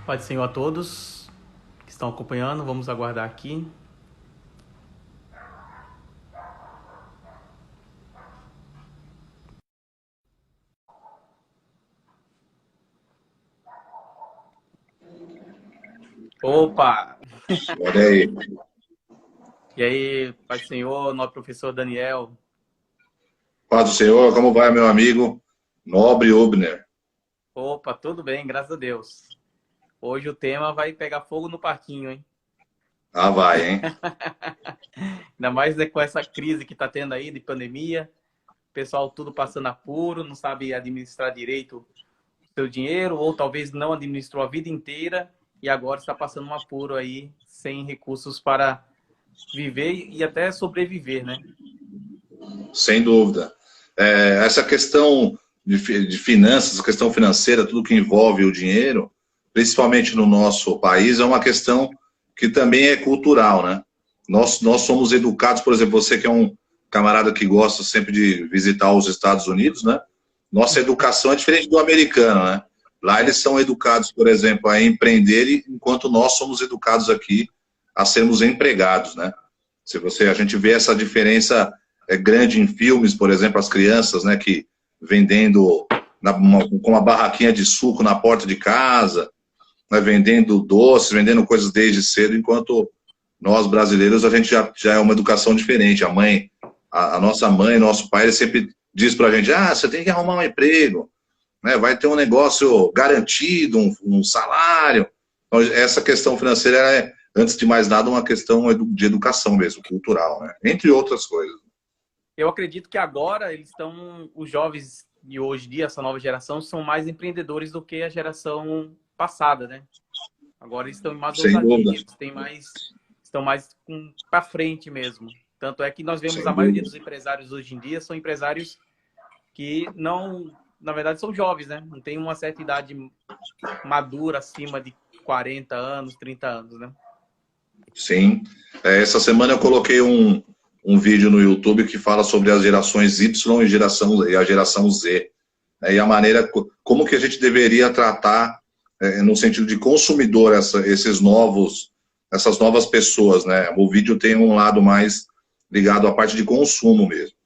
Pai do Senhor a todos que estão acompanhando, vamos aguardar aqui. Opa! Olha aí. E aí, Pai do Senhor, nosso professor Daniel? Paz do Senhor, como vai, meu amigo Nobre Ubner? Opa, tudo bem, graças a Deus. Hoje o tema vai pegar fogo no parquinho, hein? Ah, vai, hein? Ainda mais com essa crise que está tendo aí de pandemia. O pessoal tudo passando apuro, não sabe administrar direito o seu dinheiro, ou talvez não administrou a vida inteira e agora está passando um apuro aí, sem recursos para viver e até sobreviver, né? Sem dúvida. Essa questão de finanças, questão financeira, tudo que envolve o dinheiro, principalmente no nosso país, é uma questão que também é cultural, né? Nós somos educados, por exemplo, você que é um camarada que gosta sempre de visitar os Estados Unidos, né? Nossa educação é diferente do americano, né? Lá eles são educados, por exemplo, a empreender, enquanto nós somos educados aqui a sermos empregados, né? A gente vê essa diferença grande em filmes, por exemplo, as crianças, né, que vendendo com uma barraquinha de suco na porta de casa, né, vendendo doces, vendendo coisas desde cedo, enquanto nós brasileiros a gente já é uma educação diferente. A nossa mãe, nosso pai, ele sempre diz pra gente: você tem que arrumar um emprego, né, vai ter um negócio garantido, um salário. Então, essa questão financeira é, antes de mais nada, uma questão de educação mesmo, cultural, né? Entre outras coisas. Eu acredito que agora os jovens de hoje em dia, essa nova geração, são mais empreendedores do que a geração passada, né? Agora eles estão em mais Sem ousadia, dúvida, estão mais para frente mesmo. Tanto é que nós vemos sem a maioria dúvida. dos empresários hoje em dia são empresários que não, na verdade, são jovens, né? Não tem uma certa idade madura acima de 40 anos, 30 anos, né? Sim. Essa semana eu coloquei um vídeo no YouTube que fala sobre as gerações Y e a geração Z, né, e a maneira como que a gente deveria tratar, no sentido de consumidor, essas novas pessoas, né? O vídeo tem um lado mais ligado à parte de consumo mesmo,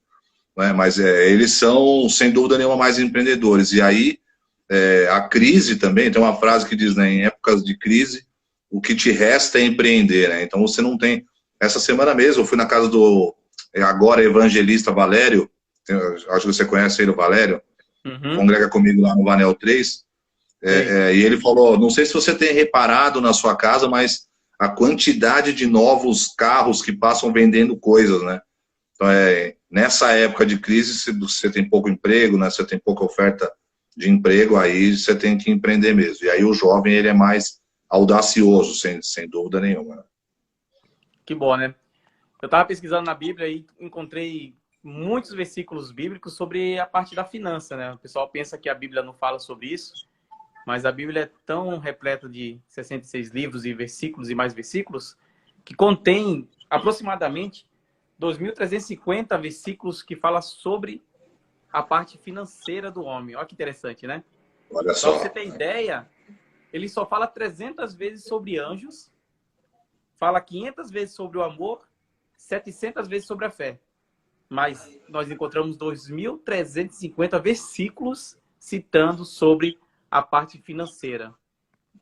né? Mas eles são, sem dúvida nenhuma, mais empreendedores. E aí, a crise também, tem uma frase que diz, né, em épocas de crise, o que te resta é empreender, né? Então você não tem... Essa semana mesmo eu fui na casa do agora evangelista Valério, acho que você conhece ele, o Valério, Uhum. congrega comigo lá no Vanel 3, e ele falou, não sei se você tem reparado na sua casa, mas a quantidade de novos carros que passam vendendo coisas, né? Então, nessa época de crise, se você tem pouco emprego, né? Você tem pouca oferta de emprego, aí você tem que empreender mesmo. E aí o jovem, ele é mais audacioso, sem dúvida nenhuma. Que bom, né? Eu estava pesquisando na Bíblia e encontrei muitos versículos bíblicos sobre a parte da finança, né? O pessoal pensa que a Bíblia não fala sobre isso, mas a Bíblia é tão repleta de 66 livros e versículos e mais versículos que contém aproximadamente 2.350 versículos que fala sobre a parte financeira do homem. Olha que interessante, né? Olha Para você só. ter ideia, ele só fala 300 vezes sobre anjos, fala 500 vezes sobre o amor, 700 vezes sobre a fé. Mas nós encontramos 2.350 versículos citando sobre a parte financeira.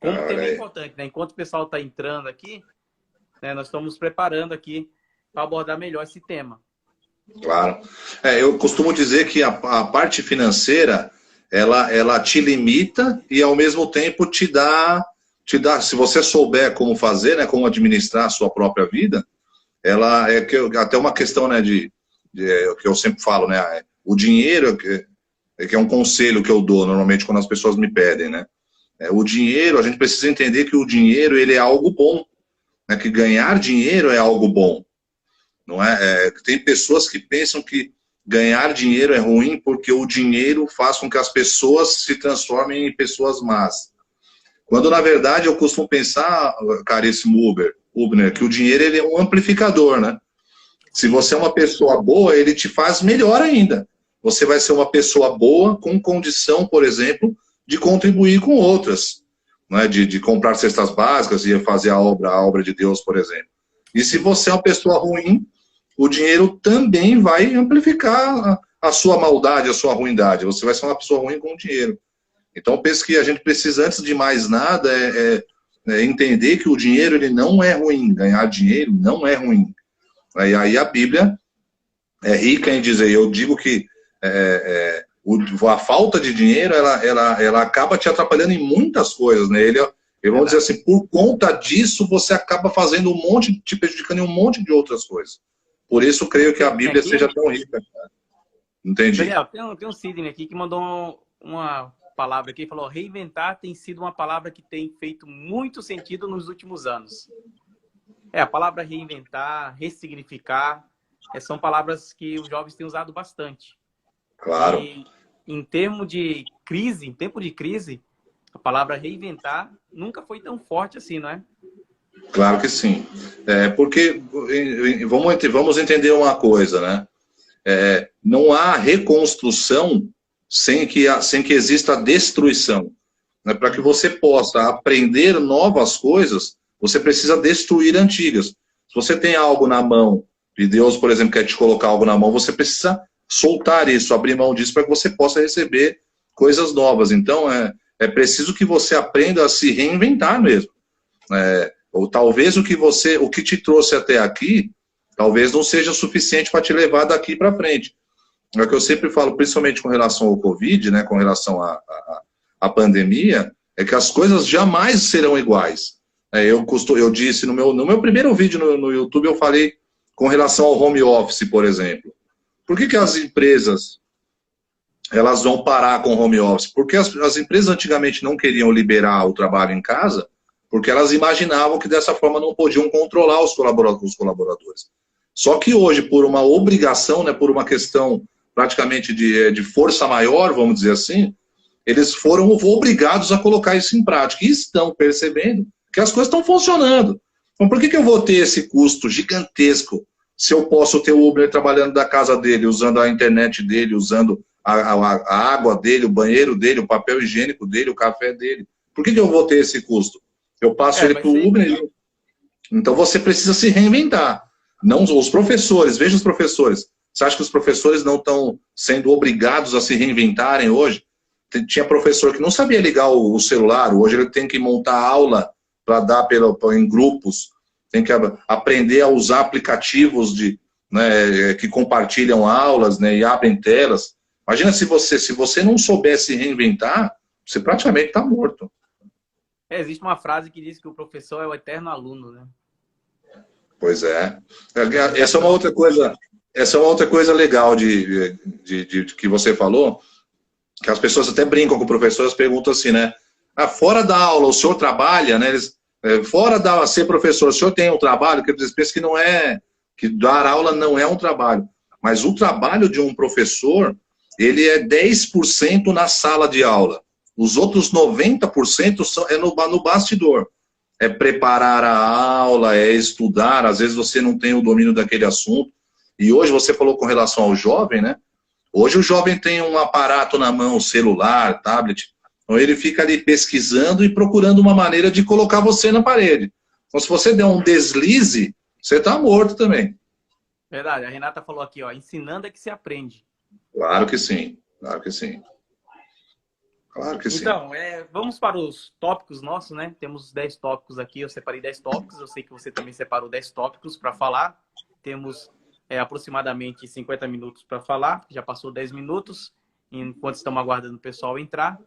Como o tema é importante, né? Enquanto o pessoal está entrando aqui, né, nós estamos preparando aqui para abordar melhor esse tema. Claro. Eu costumo dizer que a parte financeira, ela te limita e, ao mesmo tempo, se você souber como fazer, né, como administrar a sua própria vida, ela até uma questão, né, que eu sempre falo, né, o dinheiro, que é um conselho que eu dou normalmente quando as pessoas me pedem, né, o dinheiro, a gente precisa entender que o dinheiro, ele é algo bom, né, que ganhar dinheiro é algo bom. Não é? Tem pessoas que pensam que ganhar dinheiro é ruim porque o dinheiro faz com que as pessoas se transformem em pessoas más. Quando, na verdade, eu costumo pensar, caríssimo Ubner, que o dinheiro, ele é um amplificador, né? Se você é uma pessoa boa, ele te faz melhor ainda. Você vai ser uma pessoa boa com condição, por exemplo, de contribuir com outras. né, de comprar cestas básicas e fazer a obra de Deus, por exemplo. E se você é uma pessoa ruim, o dinheiro também vai amplificar a sua maldade, a sua ruindade. Você vai ser uma pessoa ruim com o dinheiro. Então, eu penso que a gente precisa, antes de mais nada, entender que o dinheiro ele não é ruim. Ganhar dinheiro não é ruim. E aí a Bíblia é rica em dizer, eu digo que a falta de dinheiro, ela acaba te atrapalhando em muitas coisas, né? Vamos dizer assim, por conta disso, você acaba fazendo te prejudicando em um monte de outras coisas. Por isso, eu creio que a Bíblia seja tão rica. Entendi. Daniel, tem um Sidney aqui que mandou uma palavra aqui, falou, reinventar tem sido uma palavra que tem feito muito sentido nos últimos anos. A palavra reinventar, ressignificar, são palavras que os jovens têm usado bastante. Claro. E, em tempo de crise, a palavra reinventar nunca foi tão forte assim, não é? Claro que sim. Porque, vamos entender uma coisa, né? Não há reconstrução sem que exista destruição. Né? Para que você possa aprender novas coisas, você precisa destruir antigas. Se você tem algo na mão, e Deus, por exemplo, quer te colocar algo na mão, você precisa soltar isso, abrir mão disso, para que você possa receber coisas novas. Então, é preciso que você aprenda a se reinventar mesmo. Ou talvez o que te trouxe até aqui, talvez não seja suficiente para te levar daqui para frente. É o que eu sempre falo, principalmente com relação ao Covid, né, com relação à pandemia, é que as coisas jamais serão iguais. Eu disse no meu primeiro vídeo no YouTube, eu falei com relação ao home office, por exemplo. Por que as empresas elas vão parar com o home office? Porque as empresas antigamente não queriam liberar o trabalho em casa, porque elas imaginavam que dessa forma não podiam controlar os colaboradores. Só que hoje, por uma obrigação, né, por uma questão praticamente de força maior, vamos dizer assim, eles foram obrigados a colocar isso em prática. E estão percebendo que as coisas estão funcionando. Então, por que eu vou ter esse custo gigantesco se eu posso ter o Uber trabalhando da casa dele, usando a internet dele, usando a água dele, o banheiro dele, o papel higiênico dele, o café dele? Por que eu vou ter esse custo? Eu passo ele para o Uber. Então você precisa se reinventar. Não os professores, veja os professores. Você acha que os professores não estão sendo obrigados a se reinventarem hoje? Tinha professor que não sabia ligar o celular, hoje ele tem que montar aula para dar em grupos, tem que aprender a usar aplicativos né, que compartilham aulas, né, e abrem telas. Imagina se você não soubesse reinventar, você praticamente está morto. Existe uma frase que diz que o professor é o eterno aluno, né? Pois é. Essa é uma outra coisa legal de que você falou, que as pessoas até brincam com o professor, elas perguntam assim, né? Fora da aula, o senhor trabalha, né? Fora da ser professor, o senhor tem um trabalho? Que eles pensam que não é, que dar aula não é um trabalho. Mas o trabalho de um professor, ele é 10% na sala de aula. Os outros 90% é no bastidor. É preparar a aula, é estudar, às vezes você não tem o domínio daquele assunto. E hoje você falou com relação ao jovem, né? Hoje o jovem tem um aparato na mão, celular, tablet, então ele fica ali pesquisando e procurando uma maneira de colocar você na parede. Então se você der um deslize, você está morto também. Verdade, a Renata falou aqui, ó, ensinando é que se aprende. Claro que sim, claro que sim. Claro que sim. Então, vamos para os tópicos nossos, né? Temos 10 tópicos aqui, eu separei 10 tópicos, eu sei que você também separou 10 tópicos para falar. Temos aproximadamente 50 minutos para falar, já passou 10 minutos, enquanto estamos aguardando o pessoal entrar.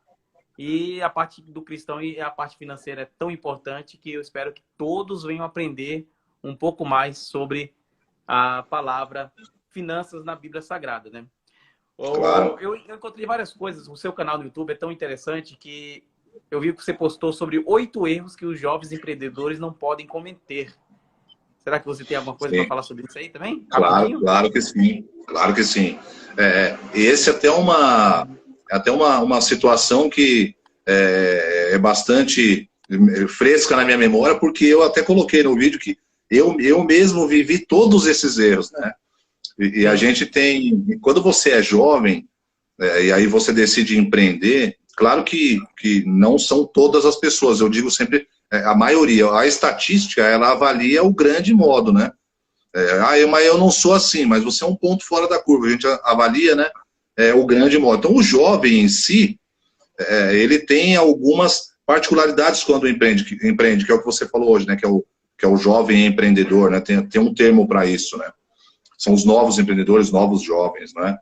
E a parte do cristão e a parte financeira é tão importante que eu espero que todos venham aprender um pouco mais sobre a palavra finanças na Bíblia Sagrada, né? Claro. Eu encontrei várias coisas. O seu canal no YouTube é tão interessante que eu vi que você postou sobre 8 erros que os jovens empreendedores não podem cometer. Será que você tem alguma coisa para falar sobre isso aí também? Claro que sim. Claro que sim. Esse é até uma situação que é bastante fresca na minha memória, porque eu até coloquei no vídeo que eu mesmo vivi todos esses erros, né? E a gente tem... Quando você é jovem, e aí você decide empreender, Claro que não são todas as pessoas, eu digo sempre a maioria. A estatística, ela avalia o grande modo, né? Mas eu não sou assim, mas você é um ponto fora da curva. A gente avalia, né, o grande modo. Então, o jovem em si, ele tem algumas particularidades quando empreende, que é o que você falou hoje, né, que é o jovem empreendedor, né? Tem um termo para isso, né? São os novos empreendedores, novos jovens, né?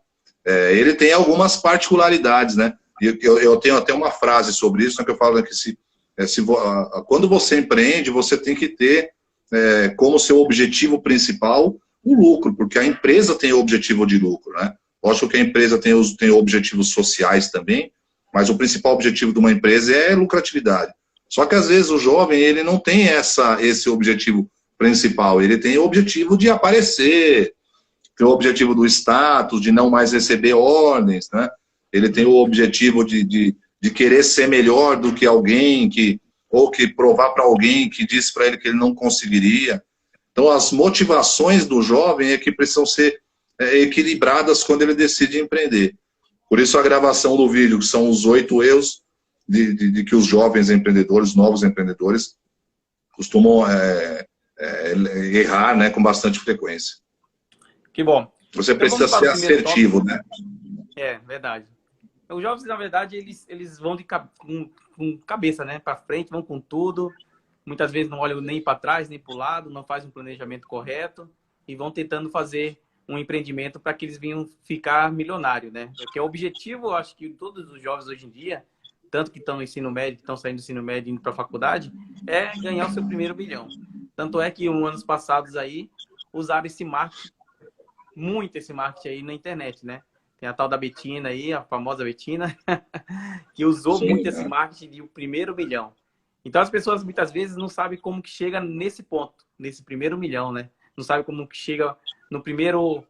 Ele tem algumas particularidades, né? E eu tenho até uma frase sobre isso, né, que eu falo que quando você empreende, você tem que ter como seu objetivo principal o lucro, porque a empresa tem o objetivo de lucro, né? Lógico que a empresa tem objetivos sociais também, mas o principal objetivo de uma empresa é lucratividade. Só que às vezes o jovem, ele não tem esse objetivo principal, ele tem o objetivo de aparecer, tem o objetivo do status, de não mais receber ordens, né? Ele tem o objetivo de querer ser melhor do que alguém, ou que provar para alguém que disse para ele que ele não conseguiria. Então, as motivações do jovem é que precisam ser equilibradas quando ele decide empreender. Por isso, a gravação do vídeo, que são os 8 erros de que os jovens empreendedores, novos empreendedores, costumam errar, né, com bastante frequência. Que bom. Você precisa ser assertivo, né? Verdade. Os jovens, na verdade, eles vão com cabeça, né, para frente, vão com tudo. Muitas vezes não olham nem para trás, nem para o lado, não fazem um planejamento correto e vão tentando fazer um empreendimento para que eles venham ficar milionários, né? Porque o objetivo, eu acho que todos os jovens hoje em dia, tanto que estão no ensino médio, que estão saindo do ensino médio e indo para a faculdade, é ganhar o seu primeiro milhão. Tanto é que, anos passados aí, usaram esse marketing, muito esse marketing aí na internet, né? Tem a tal da Betina aí, a famosa Betina, que usou muito esse marketing de o primeiro milhão. Então, as pessoas muitas vezes não sabem como que chega nesse ponto, nesse primeiro milhão, né? Não sabem como que chega no primeiro,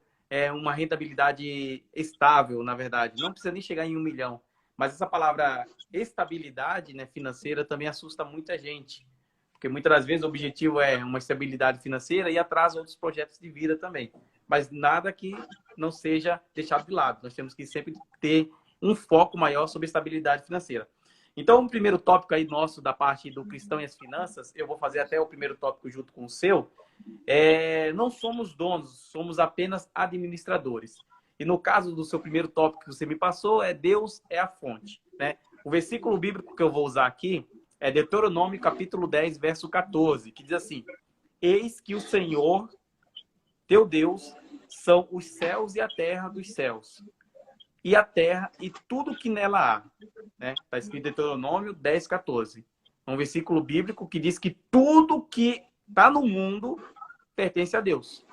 uma rentabilidade estável, na verdade. Não precisa nem chegar em 1 milhão. Mas essa palavra estabilidade, né, financeira também assusta muita gente. Porque muitas das vezes o objetivo é uma estabilidade financeira e atrasa outros projetos de vida também. Mas nada que não seja deixado de lado. Nós temos que sempre ter um foco maior sobre estabilidade financeira. Então, o primeiro tópico aí nosso da parte do cristão e as finanças, eu vou fazer até o primeiro tópico junto com o seu, não somos donos, somos apenas administradores. E no caso do seu primeiro tópico que você me passou, Deus é a fonte, né? O versículo bíblico que eu vou usar aqui é Deuteronômio capítulo 10, verso 14, que diz assim: eis que o Senhor, teu Deus, são os céus e a terra dos céus, e a terra e tudo que nela há. Né? Está escrito em Deuteronômio 10, 14. É um versículo bíblico que diz que tudo que está no mundo pertence a Deus.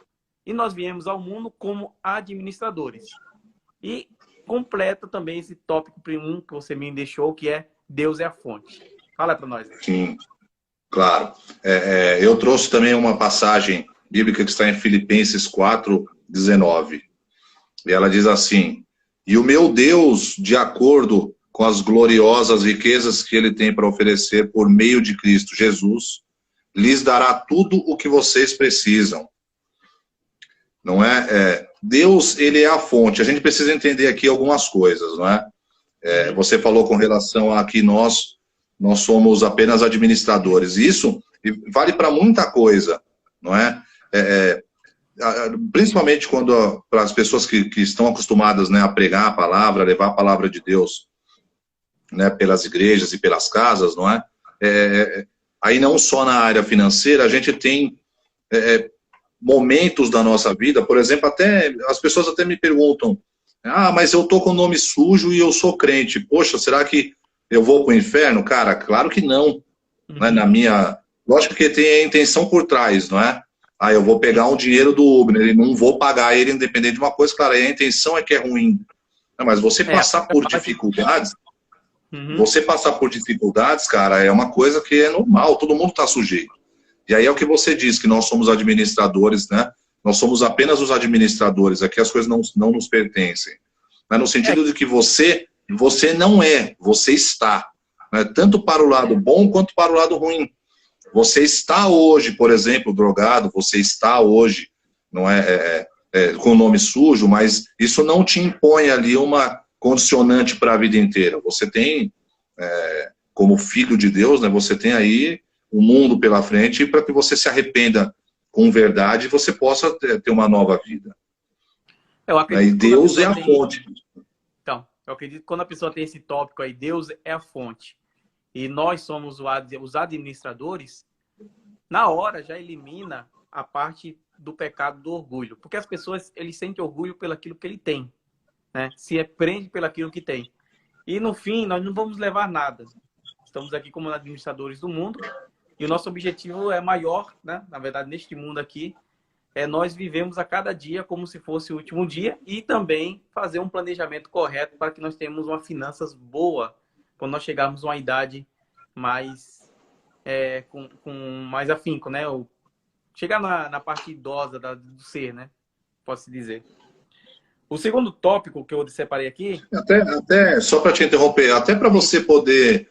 E nós viemos ao mundo como administradores. E completa também esse tópico 1 que você me deixou, que é Deus é a fonte. Fala para nós. Sim, claro. Eu trouxe também uma passagem bíblica que está em Filipenses 4, 19. E ela diz assim: e o meu Deus, de acordo com as gloriosas riquezas que ele tem para oferecer por meio de Cristo Jesus, lhes dará tudo o que vocês precisam. Não é? Deus, ele é a fonte. A gente precisa entender aqui algumas coisas, não é? Você falou com relação a que nós somos apenas administradores. Isso vale para muita coisa, não é? Principalmente quando para as pessoas que estão acostumadas, né, a pregar a palavra, a levar a palavra de Deus, né, pelas igrejas e pelas casas, não é? Aí não só na área financeira, a gente tem momentos da nossa vida, por exemplo, as pessoas até me perguntam: mas eu tô com o nome sujo e eu sou crente, poxa, será que eu vou para o inferno? Cara, claro que não. Né? Lógico que tem a intenção por trás, não é? Eu vou pegar um dinheiro do Uber, não vou pagar ele independente de uma coisa, claro, a intenção é que é ruim. Mas você passar por dificuldades, cara, é uma coisa que é normal, todo mundo está sujeito. E aí é o que você diz, que nós somos administradores, né? Nós somos apenas os administradores, aqui as coisas não nos pertencem. Mas no sentido de que você não é, você está. Né? Tanto para o lado bom quanto para o lado ruim. Você está hoje, por exemplo, drogado, você está hoje, não com o nome sujo, mas isso não te impõe ali uma condicionante para a vida inteira. Você tem, como filho de Deus, né, você tem aí o mundo pela frente para que você se arrependa com verdade e você possa ter uma nova vida. Eu acredito E Deus é a fonte. Então, eu acredito que quando a pessoa tem esse tópico aí, Deus é a fonte, e nós somos os administradores, na hora já elimina a parte do pecado do orgulho. Porque as pessoas, eles sentem orgulho pelaquilo que ele tem, né? Se prende pelaquilo que tem. E no fim, nós não vamos levar nada. Estamos aqui como administradores do mundo e o nosso objetivo é maior, né? Na verdade, neste mundo aqui, nós vivemos a cada dia como se fosse o último dia e também fazer um planejamento correto para que nós tenhamos uma finanças boa quando nós chegarmos a uma idade mais, com mais afinco, né? Ou chegar na parte idosa do ser, né? Pode-se dizer. O segundo tópico que eu separei aqui... Até só para te interromper, até para você poder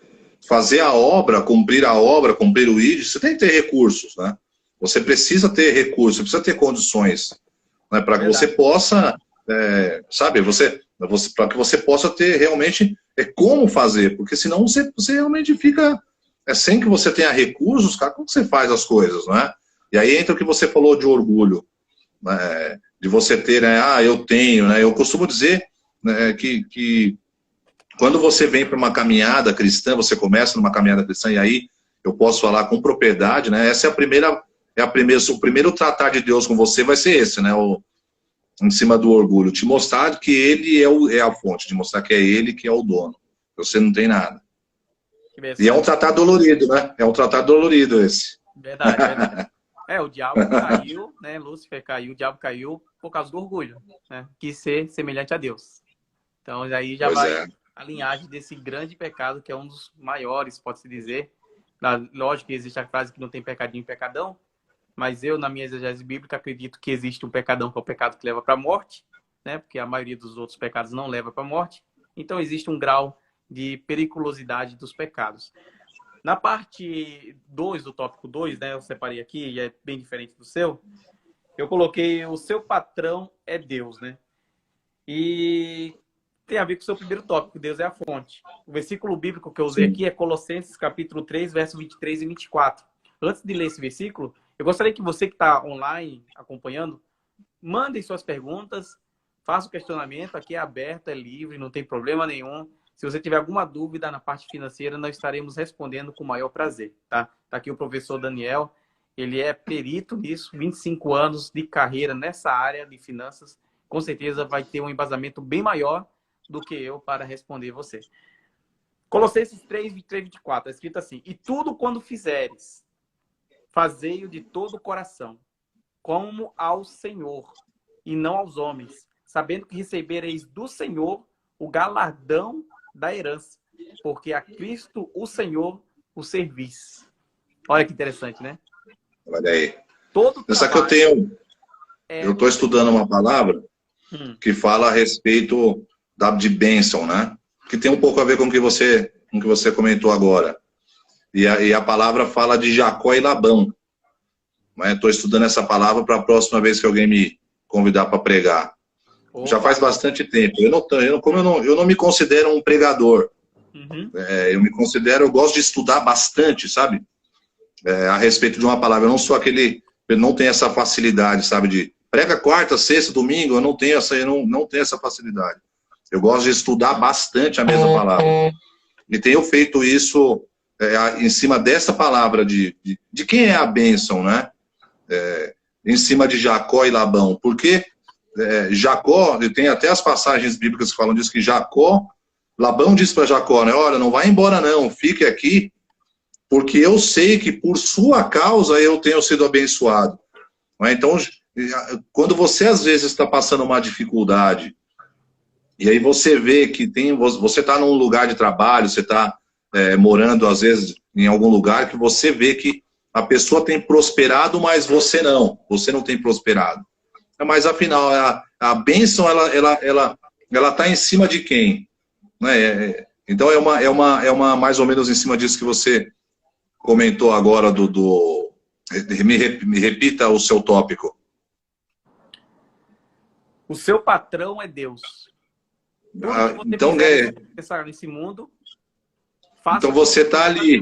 fazer a obra, cumprir o ID, você tem que ter recursos, né? Você precisa ter recursos, precisa ter condições, né, para que você possa, sabe, para que você possa ter realmente como fazer, porque senão você realmente fica, sem que você tenha recursos, cara, como você faz as coisas, não é? E aí entra o que você falou de orgulho, né, de você ter, né, eu tenho, né, eu costumo dizer, né, que quando você vem para uma caminhada cristã, você começa numa caminhada cristã, e aí eu posso falar com propriedade, né, essa é o primeiro tratar de Deus com você vai ser esse, né? Em cima do orgulho. Te mostrar que ele é a fonte, te mostrar que é ele que é o dono. Você não tem nada. E é um tratar dolorido, né? É um tratar dolorido esse. Verdade, verdade. O diabo caiu, né? Lúcifer caiu, o diabo caiu por causa do orgulho, né? Quis ser semelhante a Deus. Então aí já vai a linhagem desse grande pecado, que é um dos maiores, pode-se dizer. Lógico que existe a frase que não tem pecadinho e pecadão, mas eu, na minha exegese bíblica, acredito que existe um pecadão que é o pecado que leva para a morte, né? Porque a maioria dos outros pecados não leva para a morte. Então, existe um grau de periculosidade dos pecados. Na parte 2 do tópico 2, né? Eu separei aqui, e é bem diferente do seu. Eu coloquei o seu patrão é Deus, né? E tem a ver com o seu primeiro tópico, Deus é a fonte. O versículo bíblico que eu usei aqui é Colossenses, capítulo 3, versos 23 e 24. Antes de ler esse versículo, eu gostaria que você que está online acompanhando, mandem suas perguntas, faça o questionamento, aqui é aberto, é livre, não tem problema nenhum. Se você tiver alguma dúvida na parte financeira, nós estaremos respondendo com o maior prazer, tá? Tá aqui o professor Daniel, ele é perito nisso, 25 anos de carreira nessa área de finanças, com certeza vai ter um embasamento bem maior do que eu para responder você. Colossenses 3, 23 e 24, é escrito assim: e tudo quando fizeres, fazei-o de todo o coração, como ao Senhor, e não aos homens, sabendo que recebereis do Senhor o galardão da herança, porque a Cristo, o Senhor, o servis. Olha que interessante, né? Olha aí. Todo Essa que eu tenho... Eu estou estudando uma palavra que fala a respeito de bênção, né? Que tem um pouco a ver com o que você comentou agora. E a palavra fala de Jacó e Labão. Estou estudando essa palavra para a próxima vez que alguém me convidar para pregar. Opa. Já faz bastante tempo. Eu não me considero um pregador. Eu gosto de estudar bastante, sabe? A respeito de uma palavra. Eu não sou eu não tenho essa facilidade, sabe? De prega quarta, sexta, domingo. Eu não tenho essa facilidade. Eu gosto de estudar bastante a mesma palavra. E tenho feito isso em cima dessa palavra de quem é a bênção, né? Em cima de Jacó e Labão. Porque Jacó, tem até as passagens bíblicas que falam disso, que Labão disse para Jacó, né? Olha, não vai embora não, fique aqui, porque eu sei que por sua causa eu tenho sido abençoado. Então, quando você às vezes está passando uma dificuldade, e aí você vê que você está num lugar de trabalho, você está morando às vezes em algum lugar, que você vê que a pessoa tem prosperado, mas você não tem prosperado. Mas afinal, a bênção, ela está em cima de quem? Né? Então é uma mais ou menos em cima disso que você comentou agora me repita o seu tópico. O seu patrão é Deus. Tudo que você Então, fizer nesse mundo, faça. então você está ali.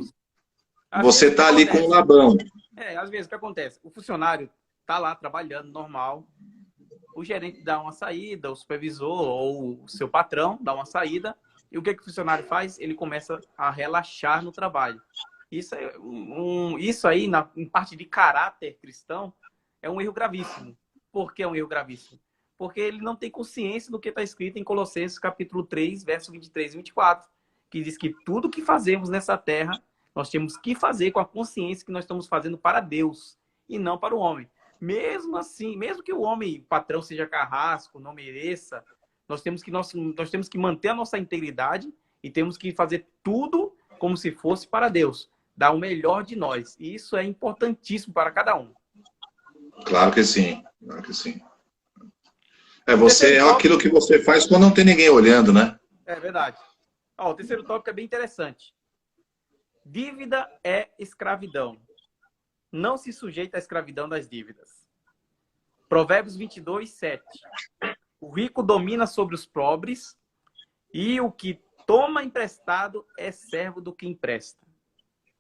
Você está ali com o Labão. Às vezes o que acontece? O funcionário está lá trabalhando normal, o gerente dá uma saída, o supervisor ou o seu patrão dá uma saída, e o que o funcionário faz? Ele começa a relaxar no trabalho. Isso aí, em parte de caráter cristão, é um erro gravíssimo. Por que é um erro gravíssimo? Porque ele não tem consciência do que está escrito em Colossenses capítulo 3, verso 23 e 24, que diz que tudo que fazemos nessa terra, nós temos que fazer com a consciência que nós estamos fazendo para Deus e não para o homem. Mesmo assim, mesmo que o homem, o patrão, seja carrasco, não mereça, nós temos que manter a nossa integridade e temos que fazer tudo como se fosse para Deus, dar o melhor de nós. E isso é importantíssimo para cada um. Claro que sim, claro que sim. É aquilo que você faz quando não tem ninguém olhando, né? É verdade. O terceiro tópico é bem interessante. Dívida é escravidão. Não se sujeita à escravidão das dívidas. Provérbios 22, 7. O rico domina sobre os pobres e o que toma emprestado é servo do que empresta.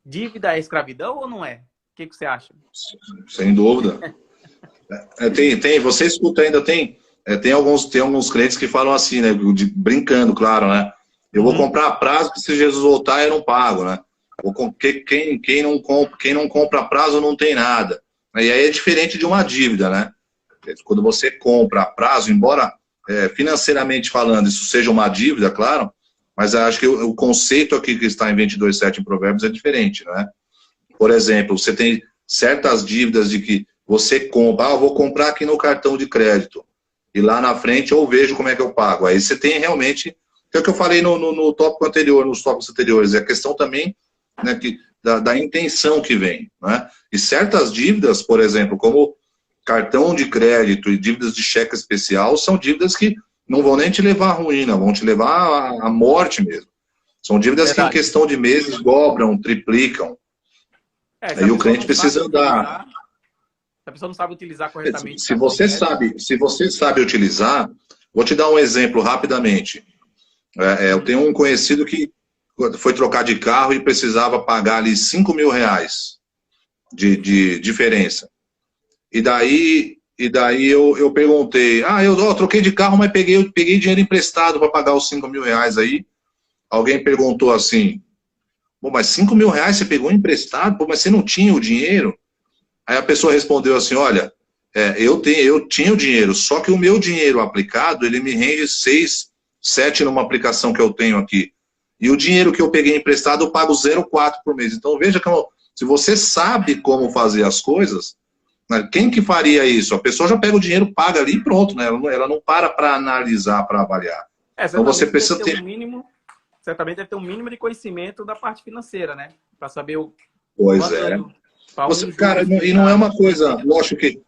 Dívida é escravidão ou não é? O que você acha? Sem dúvida. Você escuta ainda, tem alguns crentes que falam assim, né? Brincando, claro, né? Eu vou comprar a prazo, que se Jesus voltar eu não pago, né? Quem não compra a prazo não tem nada. E aí é diferente de uma dívida, né? Quando você compra a prazo, embora financeiramente falando isso seja uma dívida, claro, mas acho que o conceito aqui que está em 22,7 em Provérbios é diferente, né? Por exemplo, você tem certas dívidas de que você compra, eu vou comprar aqui no cartão de crédito, e lá na frente eu vejo como é que eu pago. Aí você tem realmente, que é o que eu falei no tópico anterior, nos tópicos anteriores, é a questão também, né, da intenção que vem, né? E certas dívidas, por exemplo, como cartão de crédito e dívidas de cheque especial, são dívidas que não vão nem te levar à ruína, vão te levar à morte mesmo. São dívidas que em questão de meses dobram, triplicam. Aí o cliente precisa andar. Se a pessoa não sabe utilizar corretamente... Se você sabe utilizar, vou te dar um exemplo rapidamente. Eu tenho um conhecido que foi trocar de carro e precisava pagar ali R$5.000 de diferença. E daí eu perguntei, eu troquei de carro, mas peguei dinheiro emprestado para pagar os R$5.000 aí. Alguém perguntou assim, bom, mas R$5.000 você pegou emprestado? Pô, mas você não tinha o dinheiro? Aí a pessoa respondeu assim, olha, eu tinha o dinheiro, só que o meu dinheiro aplicado, ele me rende 6, 7 numa aplicação que eu tenho aqui. E o dinheiro que eu peguei emprestado, eu pago 0,4 por mês. Então veja que se você sabe como fazer as coisas, né, quem que faria isso? A pessoa já pega o dinheiro, paga ali e pronto, né? Ela não para analisar, para avaliar. Então você precisa ter... certamente deve ter um mínimo de conhecimento da parte financeira, né? Para saber o... Pois é. Cara, e não é uma coisa, lógico que...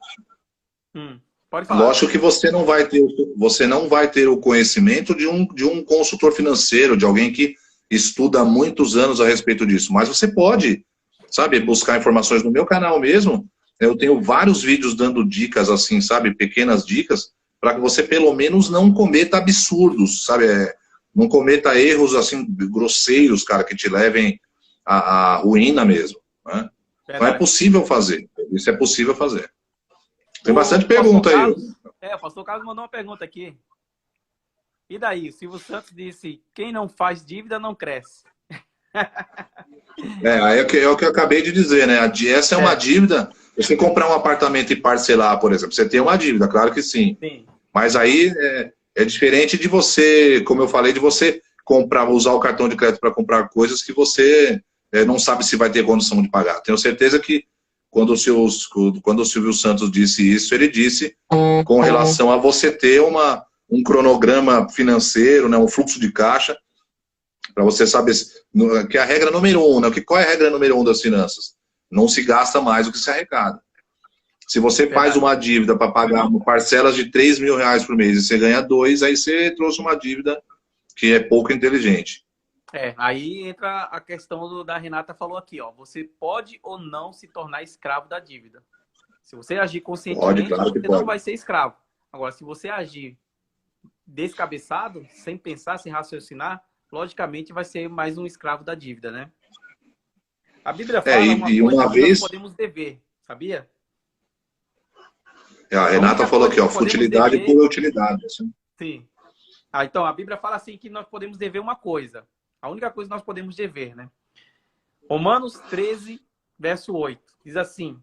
Pode falar. Lógico que você não vai ter o conhecimento de um consultor financeiro, de alguém que estuda há muitos anos a respeito disso, mas você pode, sabe, buscar informações no meu canal mesmo. Eu tenho vários vídeos dando dicas assim, sabe, pequenas dicas, para que você pelo menos não cometa absurdos, sabe, não cometa erros assim grosseiros, cara, que te levem à ruína mesmo, né? Não é possível fazer, isso é possível fazer. Tem bastante pergunta aí. O pastor Carlos mandou uma pergunta aqui. E daí? O Silvio Santos disse, quem não faz dívida não cresce. É o que eu acabei de dizer, né? Essa é uma dívida. Você comprar um apartamento e parcelar, por exemplo, você tem uma dívida, claro que sim. Mas aí é diferente de você, como eu falei, de você usar o cartão de crédito para comprar coisas que você não sabe se vai ter condição de pagar. Tenho certeza que quando o Silvio Santos disse isso, ele disse com relação a você ter um cronograma financeiro, né, um fluxo de caixa, para você saber que é a regra número 1, né? Qual é a regra número 1 das finanças? Não se gasta mais do que se arrecada. Se você faz uma dívida para pagar parcelas de R$3.000 por mês e você ganha 2, aí você trouxe uma dívida que é pouco inteligente. Aí entra a questão da Renata falou aqui, ó. Você pode ou não se tornar escravo da dívida. Se você agir conscientemente, claro que você não vai ser escravo. Agora, se você agir descabeçado, sem pensar, sem raciocinar, logicamente vai ser mais um escravo da dívida, né? A Bíblia fala uma E coisa uma que nós vez, podemos dever, sabia? a A Renata única falou coisa aqui, ó, que podemos futilidade dever... por utilidade. Assim. Sim. Então, a Bíblia fala assim que nós podemos dever uma coisa. A única coisa que nós podemos dever, né? Romanos 13, verso 8. Diz assim: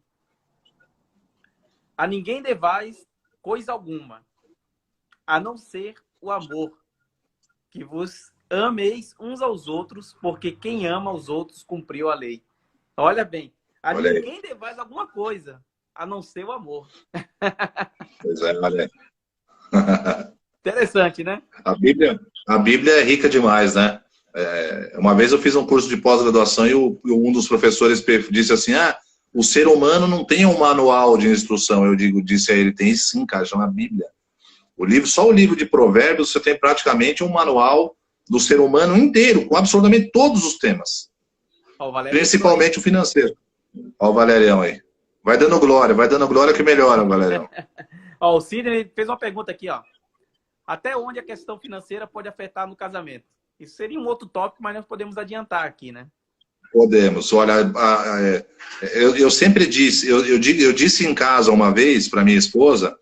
a ninguém devais coisa alguma, a não ser o amor, que vos ameis uns aos outros, porque quem ama aos outros cumpriu a lei. Olha bem, a Olha aí. ninguém devais alguma coisa, a não ser o amor. Pois é, olha aí. Interessante, né? A Bíblia é rica demais, né? Uma vez eu fiz um curso de pós-graduação e um dos professores disse assim, o ser humano não tem um manual de instrução. Disse a ele, tem sim, cara, chama Bíblia. Só o livro de Provérbios, você tem praticamente um manual do ser humano inteiro, com absolutamente todos os temas. Principalmente o financeiro. Olha o Valerião aí. Vai dando glória que melhora, Valerião. O Sidney fez uma pergunta aqui, ó. Até onde a questão financeira pode afetar no casamento? Isso seria um outro tópico, mas nós podemos adiantar aqui, né? Podemos. Olha, eu sempre disse, eu disse em casa uma vez para minha esposa,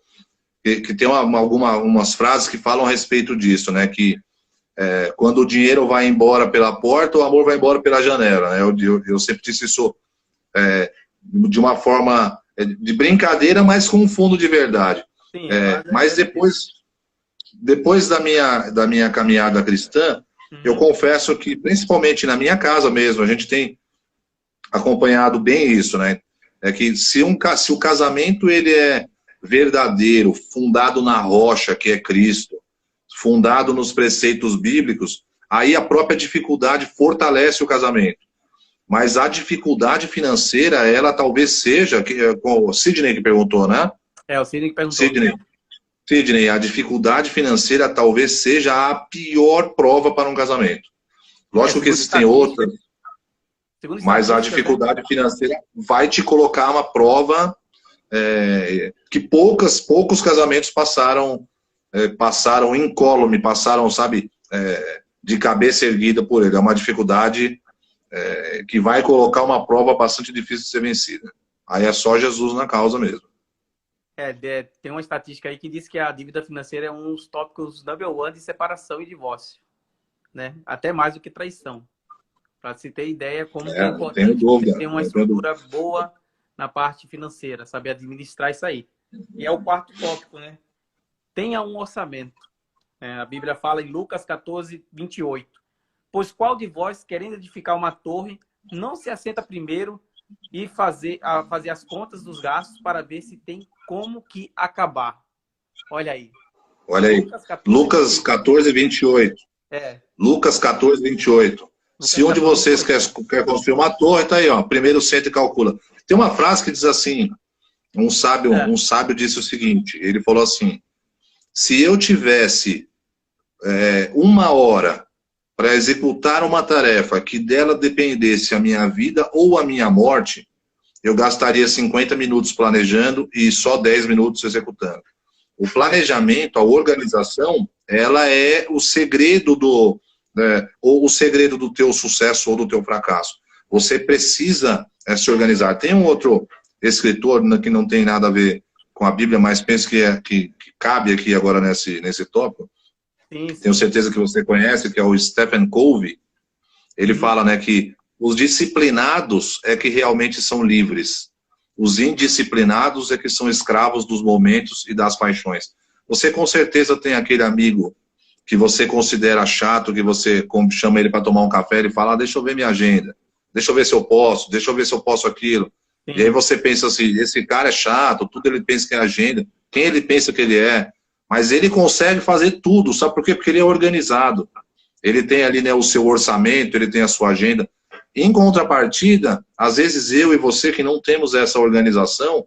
que tem algumas frases que falam a respeito disso, né? Que quando o dinheiro vai embora pela porta, o amor vai embora pela janela. Né? Eu sempre disse isso de uma forma de brincadeira, mas com um fundo de verdade. Sim, mas depois da minha caminhada cristã, eu confesso que, principalmente na minha casa mesmo, a gente tem acompanhado bem isso, né? É que se o casamento ele é verdadeiro, fundado na rocha, que é Cristo, fundado nos preceitos bíblicos, aí a própria dificuldade fortalece o casamento. Mas a dificuldade financeira, ela talvez seja, o Sidney que perguntou, né? O Sidney que perguntou. Sidney, a dificuldade financeira talvez seja a pior prova para um casamento. Lógico que existem outras, mas a dificuldade financeira vai te colocar uma prova que poucos casamentos passaram incólume, passaram, sabe, de cabeça erguida por ele. É uma dificuldade que vai colocar uma prova bastante difícil de ser vencida. Aí é só Jesus na causa mesmo. Tem uma estatística aí que diz que a dívida financeira é um dos tópicos number one de separação e divórcio, né? Até mais do que traição. Para se ter ideia como é importante você ter uma estrutura boa na parte financeira, saber administrar isso aí. E é o quarto tópico, né? Tenha um orçamento. A Bíblia fala em Lucas 14, 28. Pois qual de vós, querendo edificar uma torre, não se assenta primeiro e fazer as contas dos gastos para ver se tem como que acabar. Olha aí. Olha aí. Lucas 14, 28. Lucas 14, 28. Se um de vocês quer construir uma torre, tá aí, ó. Primeiro senta e calcula. Tem uma frase que diz assim, um sábio disse o seguinte, ele falou assim, se eu tivesse 1 hora para executar uma tarefa que dela dependesse a minha vida ou a minha morte, eu gastaria 50 minutos planejando e só 10 minutos executando. O planejamento, a organização, ela é o segredo ou o segredo do teu sucesso ou do teu fracasso. Você precisa se organizar. Tem um outro escritor que não tem nada a ver com a Bíblia, mas penso que cabe aqui agora nesse tópico. Sim. Tenho certeza que você conhece, que é o Stephen Covey. Ele fala, né, que os disciplinados é que realmente são livres. Os indisciplinados é que são escravos dos momentos e das paixões. Você com certeza tem aquele amigo que você considera chato, que você chama ele para tomar um café, ele fala, deixa eu ver minha agenda, deixa eu ver se eu posso aquilo. Sim. E aí você pensa assim, esse cara é chato, tudo ele pensa que é agenda, quem ele pensa que ele é? Mas ele consegue fazer tudo, sabe por quê? Porque ele é organizado. Ele tem ali, né, o seu orçamento, ele tem a sua agenda. Em contrapartida, às vezes eu e você que não temos essa organização,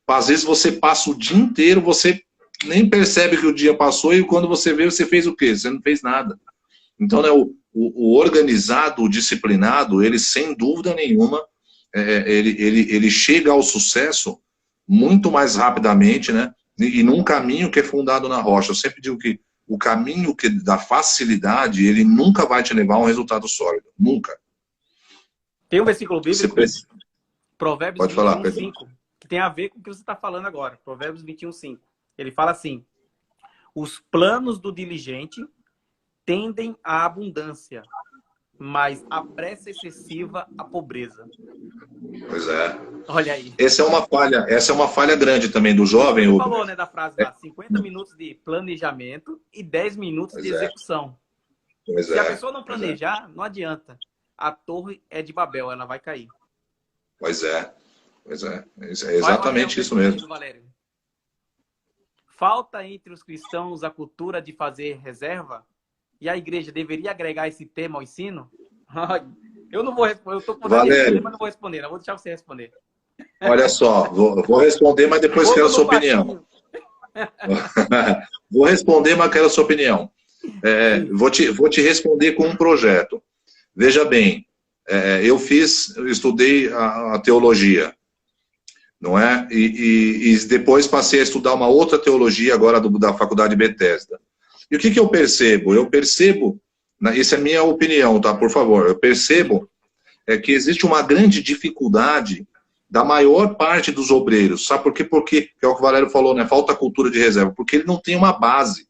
às vezes você passa o dia inteiro, você nem percebe que o dia passou e quando você vê, você fez o quê? Você não fez nada. Então, né, o organizado, o disciplinado, ele sem dúvida nenhuma, ele chega ao sucesso muito mais rapidamente, né? e num caminho que é fundado na rocha. Eu sempre digo que o caminho da facilidade, ele nunca vai te levar a um resultado sólido. Nunca. Tem um versículo bíblico, Provérbios Pode falar, 21, 5, que tem a ver com o que você está falando agora. Provérbios 21, 5. Ele fala assim: os planos do diligente tendem à abundância, mas a pressa excessiva à pobreza. Pois é. Olha aí. Essa é uma falha grande também do jovem. Você falou, né, da frase lá, 50 minutos de planejamento e 10 minutos de execução. Se a pessoa não planejar, não adianta. A torre é de Babel, ela vai cair. Pois é. É exatamente isso mesmo. Valério. Falta entre os cristãos a cultura de fazer reserva? E a igreja deveria agregar esse tema ao ensino? Eu não vou responder, eu estou com vontade de responder, mas não vou responder. Não vou deixar você responder. Olha só, vou responder, mas depois quero a sua opinião. Vou responder, mas quero a sua opinião. Vou te responder com um projeto. Veja bem, eu estudei a teologia, não é? E depois passei a estudar uma outra teologia agora da Faculdade Bethesda. E o que eu percebo? Eu percebo, essa é a minha opinião, tá? Por favor, eu percebo que existe uma grande dificuldade da maior parte dos obreiros. Sabe por quê? Porque, que é o que o Valério falou, né? Falta cultura de reserva. Porque ele não tem uma base.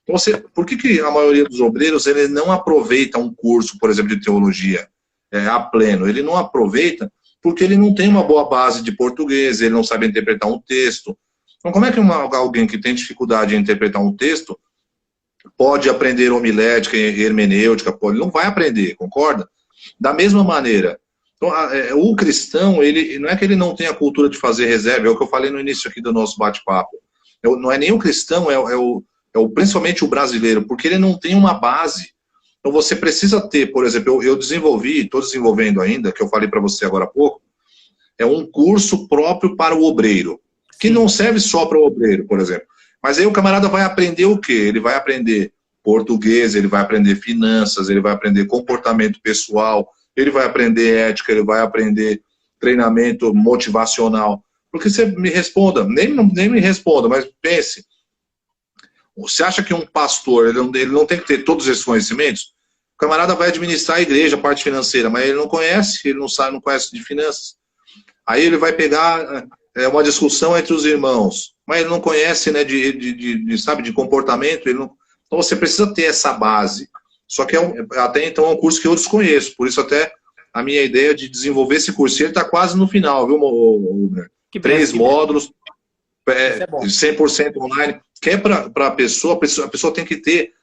Então, por que a maioria dos obreiros ele não aproveita um curso, por exemplo, de teologia a pleno? Ele não aproveita porque ele não tem uma boa base de português, ele não sabe interpretar um texto. Então, como é que alguém que tem dificuldade em interpretar um texto pode aprender homilética e hermenêutica? Ele não vai aprender, concorda? Da mesma maneira, então, o cristão, ele não é que ele não tenha a cultura de fazer reserva, é o que eu falei no início aqui do nosso bate-papo. Não é nem o cristão, principalmente o brasileiro, porque ele não tem uma base. Então você precisa ter, por exemplo, eu desenvolvi, estou desenvolvendo ainda, que eu falei para você agora há pouco, é um curso próprio para o obreiro, que não serve só para o obreiro, por exemplo. Mas aí o camarada vai aprender o quê? Ele vai aprender português, ele vai aprender finanças, ele vai aprender comportamento pessoal, ele vai aprender ética, ele vai aprender treinamento motivacional. Porque você me responda, nem me responda, mas pense. Você acha que um pastor, ele não tem que ter todos esses conhecimentos? O camarada vai administrar a igreja, a parte financeira, mas ele não conhece, ele não sabe, não conhece de finanças. Aí ele vai pegar uma discussão entre os irmãos, mas ele não conhece, né, sabe, de comportamento. Então você precisa ter essa base. Só que até então é um curso que eu desconheço, por isso até a minha ideia de desenvolver esse curso. E ele está quase no final, viu, Rubner? 3 módulos, 100% online, que é para a pessoa tem que ter...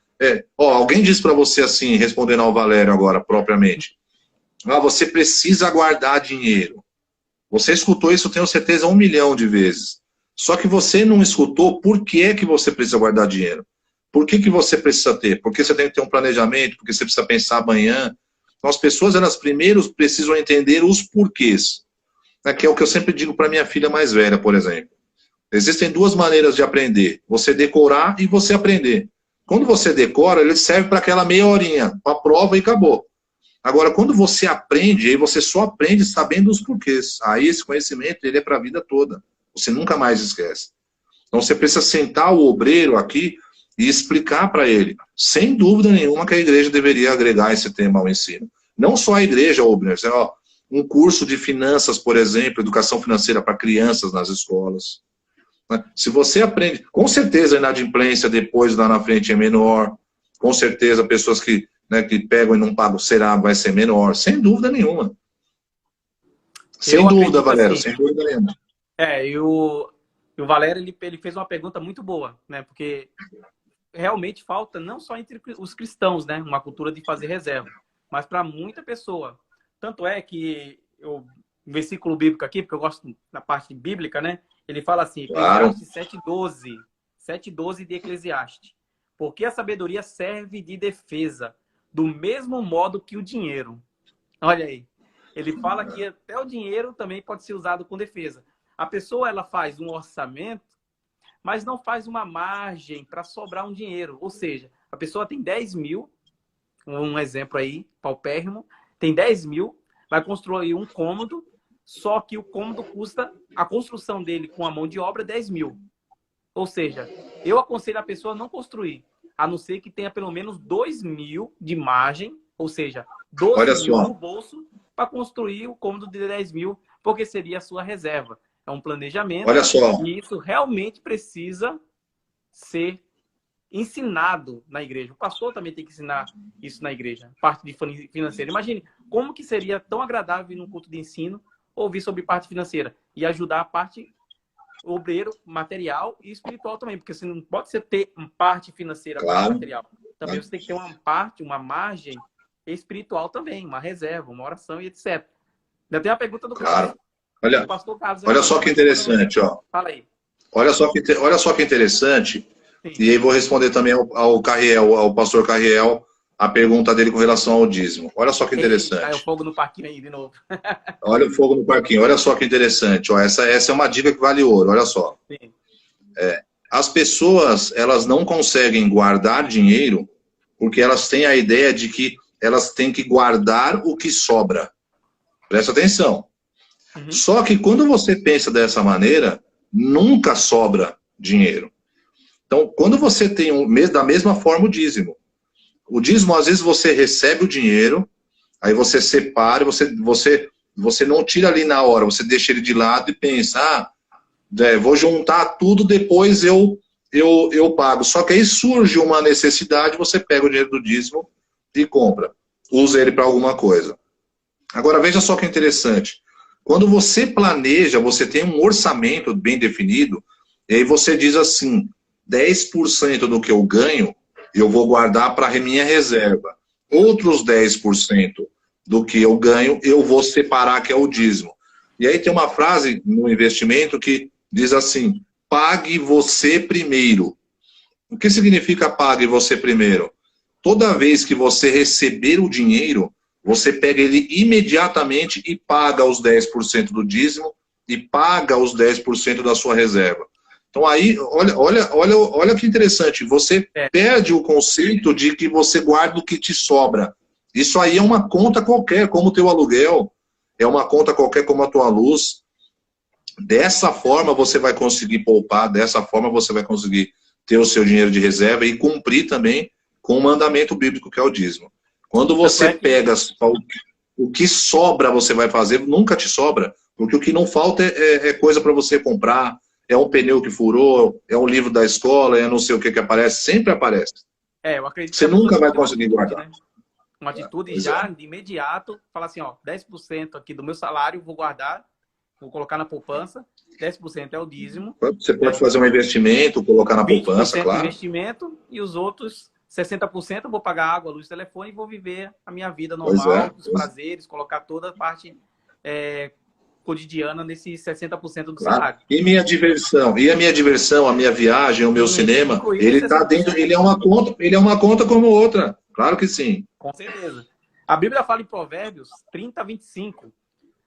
alguém disse para você assim, respondendo ao Valério agora, propriamente, você precisa guardar dinheiro. Você escutou isso, eu tenho certeza, 1 milhão de vezes. Só que você não escutou por que você precisa guardar dinheiro. Por que você precisa ter? Porque você tem que ter um planejamento, porque você precisa pensar amanhã. Então, as pessoas, elas primeiro precisam entender os porquês. Que é o que eu sempre digo para minha filha mais velha, por exemplo. Existem 2 maneiras de aprender. Você decorar e você aprender. Quando você decora, ele serve para aquela meia horinha, para a prova e acabou. Agora, quando você aprende, aí você só aprende sabendo os porquês. Aí esse conhecimento, ele é para a vida toda. Você nunca mais esquece. Então, você precisa sentar o obreiro aqui e explicar para ele, sem dúvida nenhuma, que a igreja deveria agregar esse tema ao ensino. Não só a igreja, um curso de finanças, por exemplo, educação financeira para crianças nas escolas. Se você aprende, com certeza a inadimplência depois lá na frente é menor, com certeza pessoas que pegam e não pagam vai ser menor, sem dúvida nenhuma. Sem dúvida, Valério, assim, sem dúvida nenhuma. E o Valério, ele fez uma pergunta muito boa, né? Porque realmente falta não só entre os cristãos, né, uma cultura de fazer reserva, mas para muita pessoa. Tanto é que um versículo bíblico aqui, porque eu gosto da parte bíblica, né? Ele fala assim, Eclesiastes 7:12, 7:12 de Eclesiastes. Porque a sabedoria serve de defesa, do mesmo modo que o dinheiro. Olha aí. Ele fala que até o dinheiro também pode ser usado com defesa. A pessoa, ela faz um orçamento, mas não faz uma margem para sobrar um dinheiro. Ou seja, a pessoa tem 10 mil, um exemplo aí, paupérrimo, tem 10 mil, vai construir um cômodo, só que o cômodo custa, a construção dele com a mão de obra, 10 mil. Ou seja, eu aconselho a pessoa a não construir, a não ser que tenha pelo menos 2.000 de margem, ou seja, 12.000 no bolso para construir o cômodo de 10.000, porque seria a sua reserva. É um planejamento. Olha só. E isso realmente precisa ser ensinado na igreja. O pastor também tem que ensinar isso na igreja, parte de financeira. Imagine como que seria tão agradável num culto de ensino ouvir sobre parte financeira e ajudar a parte obreiro, material e espiritual também, porque você não pode ter uma parte financeira, parte material. Também você tem que ter uma parte, uma margem espiritual também, uma reserva, uma oração e etc. Ainda tem uma pergunta do Carlos. Olha, pastor Carlos. Olha só que interessante, ó. Fala aí. Olha só que interessante. Sim. E aí vou responder também ao Carriel, ao pastor Carriel, a pergunta dele com relação ao dízimo. Olha só que interessante. Caiu fogo no parquinho aí de novo. Olha o fogo no parquinho. Olha só que interessante. Ó, essa é uma dica que vale ouro. Olha só. Sim. As pessoas, elas não conseguem guardar dinheiro porque elas têm a ideia de que elas têm que guardar o que sobra. Presta atenção. Uhum. Só que quando você pensa dessa maneira, nunca sobra dinheiro. Então, quando você tem da mesma forma o dízimo, às vezes você recebe o dinheiro, aí você separa, você não tira ali na hora, você deixa ele de lado e pensa, vou juntar tudo, depois eu pago. Só que aí surge uma necessidade, você pega o dinheiro do dízimo e compra. Usa ele para alguma coisa. Agora, veja só que interessante. Quando você planeja, você tem um orçamento bem definido, e aí você diz assim, 10% do que eu ganho, eu vou guardar para a minha reserva. Outros 10% do que eu ganho, eu vou separar, que é o dízimo. E aí tem uma frase no investimento que diz assim, pague você primeiro. O que significa pague você primeiro? Toda vez que você receber o dinheiro, você pega ele imediatamente e paga os 10% do dízimo e paga os 10% da sua reserva. Então aí, olha que interessante, você perde o conceito de que você guarda o que te sobra. Isso aí é uma conta qualquer, como o teu aluguel, é uma conta qualquer como a tua luz. Dessa forma você vai conseguir poupar, dessa forma você vai conseguir ter o seu dinheiro de reserva e cumprir também com o mandamento bíblico que é o dízimo. Quando você pega o que sobra, você vai fazer, nunca te sobra, porque o que não falta é coisa para você comprar, é um pneu que furou, é um livro da escola, é não sei o que aparece, sempre aparece. Eu acredito você nunca vai conseguir guardar. Né? Uma atitude já, de imediato, falar assim, ó, 10% aqui do meu salário, vou guardar, vou colocar na poupança, 10% é o dízimo. Você pode fazer um investimento, colocar na poupança, claro. Investimento, e os outros 60% eu vou pagar água, luz, telefone e vou viver a minha vida normal, os prazeres, colocar toda a parte cotidiana nesses 60% do salário. E minha diversão, a minha viagem, o meu cinema, ele tá dentro, ele é uma conta como outra. Claro que sim. Com certeza. A Bíblia fala em Provérbios 30:25.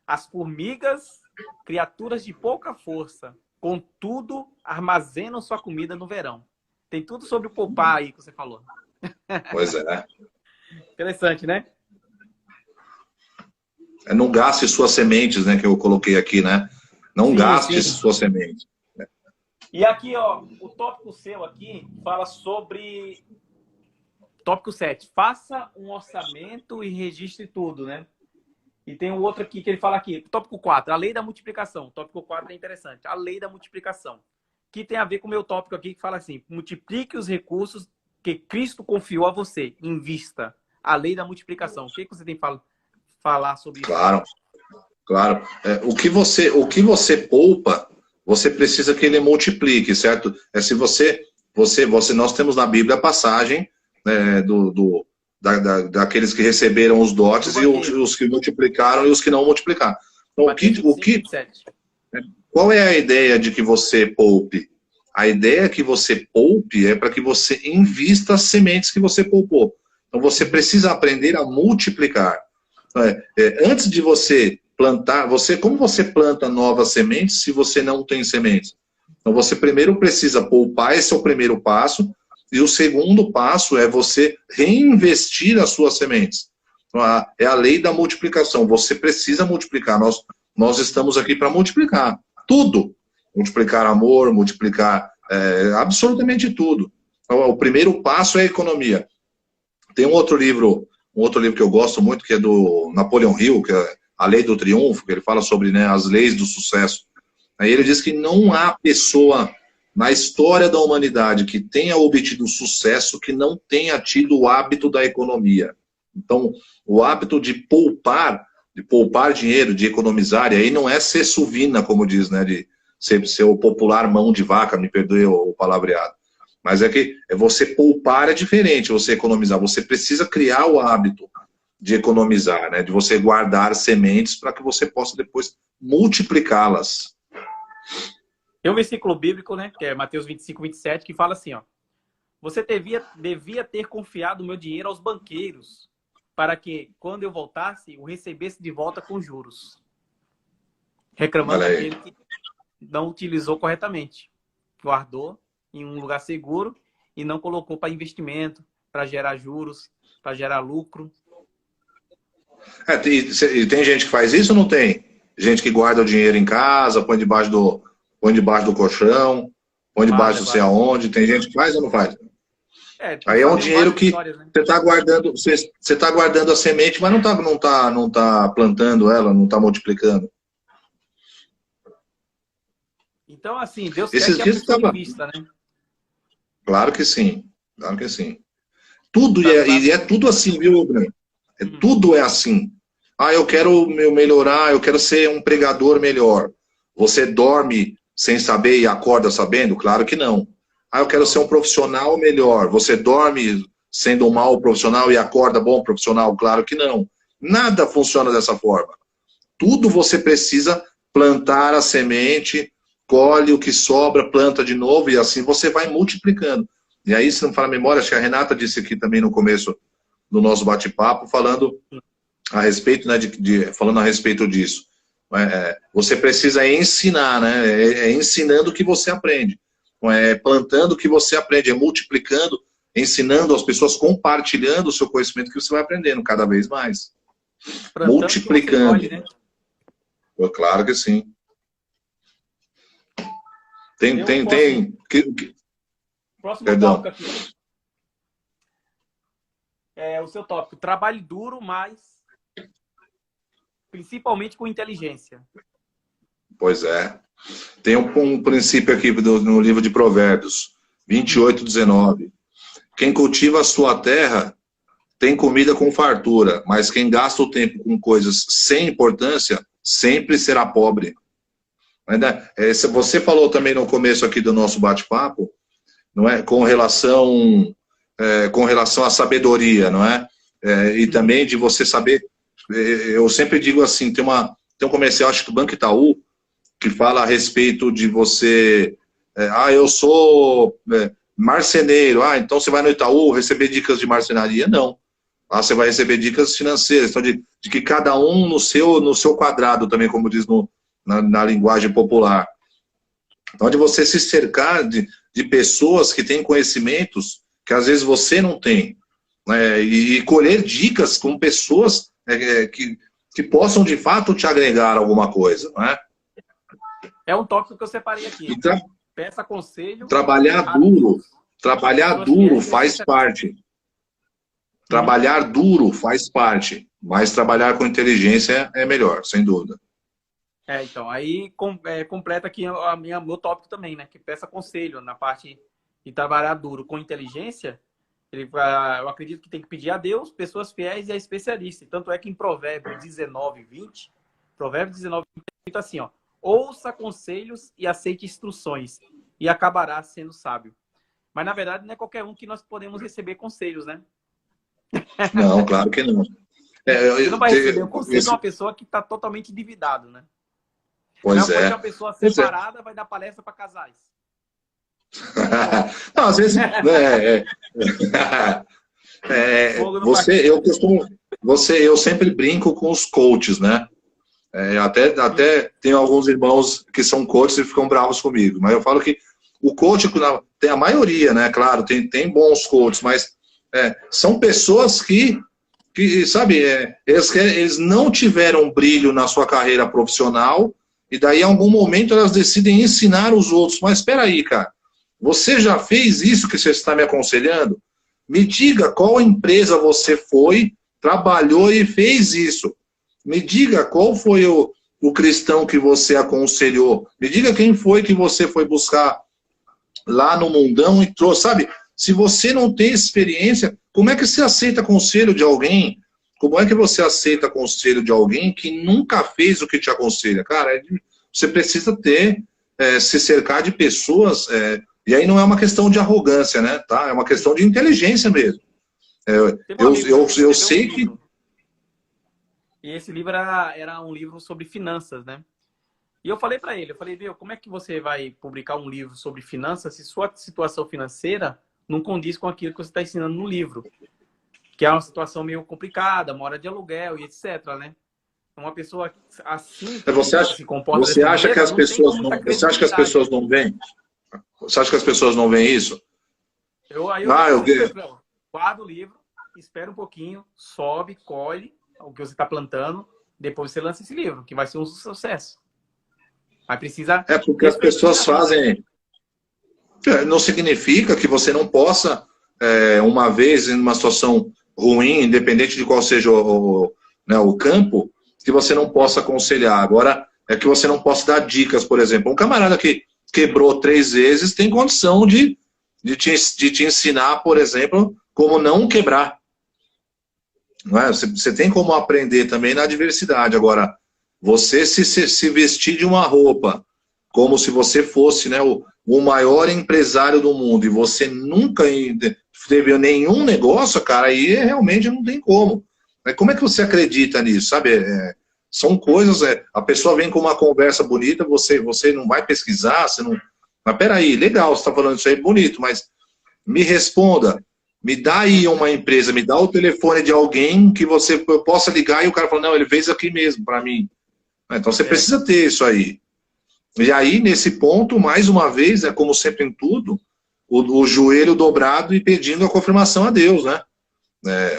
As formigas, criaturas de pouca força, contudo, armazenam sua comida no verão. Tem tudo sobre o poupar aí que você falou. Pois é. Interessante, né? Não gaste suas sementes, né? Que eu coloquei aqui, né? Não gaste suas sementes. E aqui, ó, o tópico seu aqui fala sobre... Tópico 7. Faça um orçamento e registre tudo, né? E tem um outro aqui que ele fala aqui. Tópico 4. A lei da multiplicação. Tópico 4 é interessante. A lei da multiplicação. Que tem a ver com o meu tópico aqui, que fala assim, multiplique os recursos que Cristo confiou a você, invista. A lei da multiplicação. O que você tem para falar sobre isso? Claro. O que você poupa, você precisa que ele multiplique, certo? Se nós temos na Bíblia a passagem daqueles que receberam os dotes e os que multiplicaram e os que não multiplicaram. Então, qual é a ideia de que você poupe? A ideia que você poupe é para que você invista as sementes que você poupou. Então, você precisa aprender a multiplicar. Antes de você plantar, como você planta novas sementes se você não tem sementes? Então, você primeiro precisa poupar, esse é o primeiro passo, e o segundo passo é você reinvestir as suas sementes. Então, é a lei da multiplicação. Você precisa multiplicar. Nós estamos aqui para multiplicar tudo. Multiplicar amor, multiplicar Absolutamente tudo. Então, o primeiro passo é a economia. Tem um outro livro que eu gosto muito, que é do Napoleon Hill, que é A Lei do Triunfo, que ele fala sobre, né, as leis do sucesso. Aí ele diz que não há pessoa na história da humanidade que tenha obtido sucesso que não tenha tido o hábito da economia. Então, o hábito de poupar dinheiro, de economizar, e aí não é ser suvina, como diz, né, de ser o popular mão de vaca, me perdoe o palavreado. Mas é que você poupar é diferente, você economizar. Você precisa criar o hábito de economizar, né, de você guardar sementes para que você possa depois multiplicá-las. Tem um versículo bíblico, né, que é Mateus 25, 27, que fala assim, ó: você devia ter confiado o meu dinheiro aos banqueiros, para que, quando eu voltasse, o recebesse de volta com juros. Reclamando daquele que não utilizou corretamente. Guardou em um lugar seguro e não colocou para investimento, para gerar juros, para gerar lucro. E tem gente que faz isso ou não tem? Gente que guarda o dinheiro em casa, põe debaixo do colchão, põe debaixo não sei aonde. Tem gente que faz ou não faz? Aí é um dinheiro que né? Você está guardando a semente, mas não tá plantando ela, não está multiplicando. Então, assim, Deus quer que a pessoa invista, né? Claro que sim, claro que sim. Tudo é tudo assim, viu, Bruno? Tudo é assim. Eu quero melhorar, eu quero ser um pregador melhor. Você dorme sem saber e acorda sabendo? Claro que não. Eu quero ser um profissional melhor. Você dorme sendo um mau profissional e acorda bom profissional? Claro que não. Nada funciona dessa forma. Tudo você precisa plantar a semente, colhe o que sobra, planta de novo e assim você vai multiplicando. E aí, se não falar a memória, acho que a Renata disse aqui também no começo do nosso bate-papo, falando a respeito, né, falando a respeito disso. Você precisa ensinar, né? Ensinando o que você aprende. Plantando o que você aprende, multiplicando, ensinando as pessoas, compartilhando o seu conhecimento que você vai aprendendo cada vez mais. Plantando multiplicando. Colhe, né? Claro que sim. Tem. Próximo tópico aqui. O seu tópico: trabalhe duro, mas principalmente com inteligência. Pois é. Tem um princípio aqui no livro de Provérbios, 28, 19. Quem cultiva a sua terra tem comida com fartura, mas quem gasta o tempo com coisas sem importância sempre será pobre. Você falou também no começo aqui do nosso bate-papo, não é, com relação à sabedoria, não é? E também de você saber. Eu sempre digo assim, tem um comercial, acho que do Banco Itaú, que fala a respeito de você. Eu sou marceneiro. Então você vai no Itaú receber dicas de marcenaria? Não. Lá você vai receber dicas financeiras. Então, de que cada um no seu quadrado também, como diz na linguagem popular. Então, de você se cercar de pessoas que têm conhecimentos que às vezes você não tem. Né? E colher dicas com pessoas que possam de fato te agregar alguma coisa. Não é? É um tópico que eu separei aqui. Peça conselho. Trabalhar duro faz parte. Trabalhar duro faz parte. Mas trabalhar com inteligência é melhor, sem dúvida. Então, aí completa aqui meu tópico também, né? Que peça conselho na parte de trabalhar duro com inteligência. Eu acredito que tem que pedir a Deus, pessoas fiéis e a especialista. Tanto é que em Provérbios 19, 20, assim, ó: ouça conselhos e aceite instruções, e acabará sendo sábio. Mas, na verdade, não é qualquer um que nós podemos receber conselhos, né? Não, claro que não. Você não vai receber um conselho de uma pessoa que está totalmente endividado, né? Pois não, uma pessoa separada vai dar palestra para casais. Não, às vezes... eu sempre brinco com os coaches, né? Até tem alguns irmãos que são coaches e ficam bravos comigo. Mas eu falo que o coach, tem a maioria, né? Claro, tem bons coaches, mas são pessoas que sabe, eles não tiveram brilho na sua carreira profissional e daí, em algum momento, elas decidem ensinar os outros. Mas espera aí, cara. Você já fez isso que você está me aconselhando? Me diga qual empresa você foi, trabalhou e fez isso. Me diga qual foi o cristão que você aconselhou. Me diga quem foi que você foi buscar lá no mundão e trouxe, sabe? Se você não tem experiência, como é que você aceita conselho de alguém? Como é que você aceita conselho de alguém que nunca fez o que te aconselha? Cara, você precisa ter, se cercar de pessoas, e aí não é uma questão de arrogância, né? Tá? É uma questão de inteligência mesmo. Eu sei que... E esse livro era um livro sobre finanças, né? E eu falei para ele, viu, como é que você vai publicar um livro sobre finanças se sua situação financeira não condiz com aquilo que você está ensinando no livro? Que é uma situação meio complicada, mora de aluguel e etc, né? Uma pessoa assim se comporta você acha que as pessoas não, você acha que as pessoas não veem? Você acha que as pessoas não veem isso? Guarda o livro, espera um pouquinho, sobe, colhe o que você está plantando, depois você lança esse livro, que vai ser um sucesso. Mas precisa... porque as pessoas fazem... Não significa que você não possa, uma vez em uma situação ruim, independente de qual seja o campo, que você não possa aconselhar. Agora, é que você não possa dar dicas, por exemplo. Um camarada que quebrou 3 vezes tem condição de te ensinar, por exemplo, como não quebrar. Não é? Você tem como aprender também na adversidade. Agora, você se vestir de uma roupa como se você fosse, né, o maior empresário do mundo e você nunca teve nenhum negócio, cara, aí realmente não tem como. Como é que você acredita nisso, sabe? São coisas, a pessoa vem com uma conversa bonita, você não vai pesquisar, você não... Mas peraí, legal, você está falando isso aí, bonito, mas me responda, me dá aí uma empresa, me dá o telefone de alguém que você possa ligar e o cara fala, não, ele fez aqui mesmo para mim. Então você precisa ter isso aí. E aí, nesse ponto, mais uma vez, como sempre em tudo, o joelho dobrado e pedindo a confirmação a Deus, né?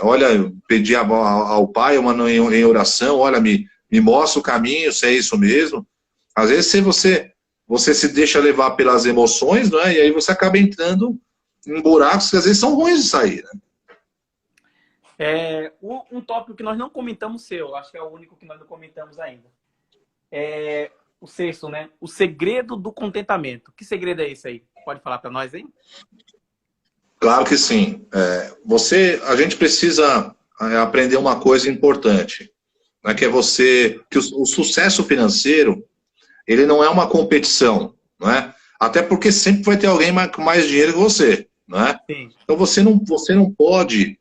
Olha, pedir ao Pai em oração, olha, me mostra o caminho, se é isso mesmo. Às vezes, se você se deixa levar pelas emoções, não é? E aí você acaba entrando em buracos que às vezes são ruins de sair, né? Um tópico que nós não comentamos acho que é o único que nós não comentamos ainda. O 6º, né? O segredo do contentamento. Que segredo é esse aí? Pode falar para nós aí? Claro que sim. A gente precisa aprender uma coisa importante, né? Que é que o sucesso financeiro, ele não é uma competição, não é? Até porque sempre vai ter alguém com mais dinheiro que você, não é? Sim. Então você não pode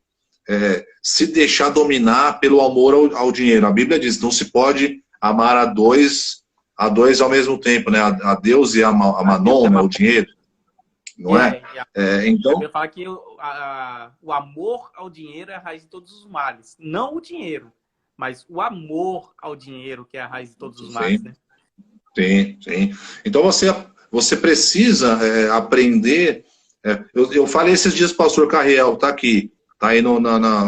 se deixar dominar pelo amor ao dinheiro. A Bíblia diz, não se pode amar a dois ao mesmo tempo, né? A Deus e a Manon, né? O dinheiro, não é? Então... Eu falo que o amor ao dinheiro é a raiz de todos os males. Não o dinheiro, mas o amor ao dinheiro que é a raiz de todos os males, né? Sim. Então você precisa aprender... Eu falei esses dias para o pastor Carriel, tá aqui, tá aí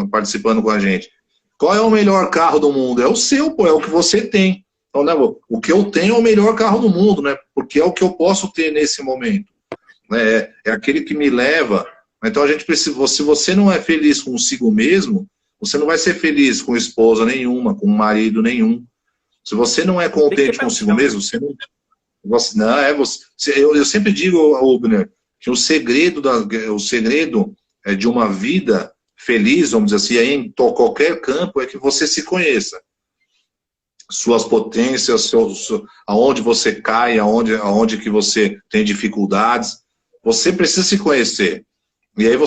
participando com a gente. Qual é o melhor carro do mundo? É o seu, pô, é o que você tem. Então, né, o que eu tenho é o melhor carro do mundo, né? Porque é o que eu posso ter nesse momento. É aquele que me leva. Então a gente precisa, se você não é feliz consigo mesmo, você não vai ser feliz com esposa nenhuma, com marido nenhum. Se você não é contente consigo mesmo, você não... Eu sempre digo, Ubner, que o segredo de uma vida feliz, vamos dizer assim, em qualquer campo, é que você se conheça. Suas potências, aonde você cai, aonde que você tem dificuldades. Você precisa se conhecer. E aí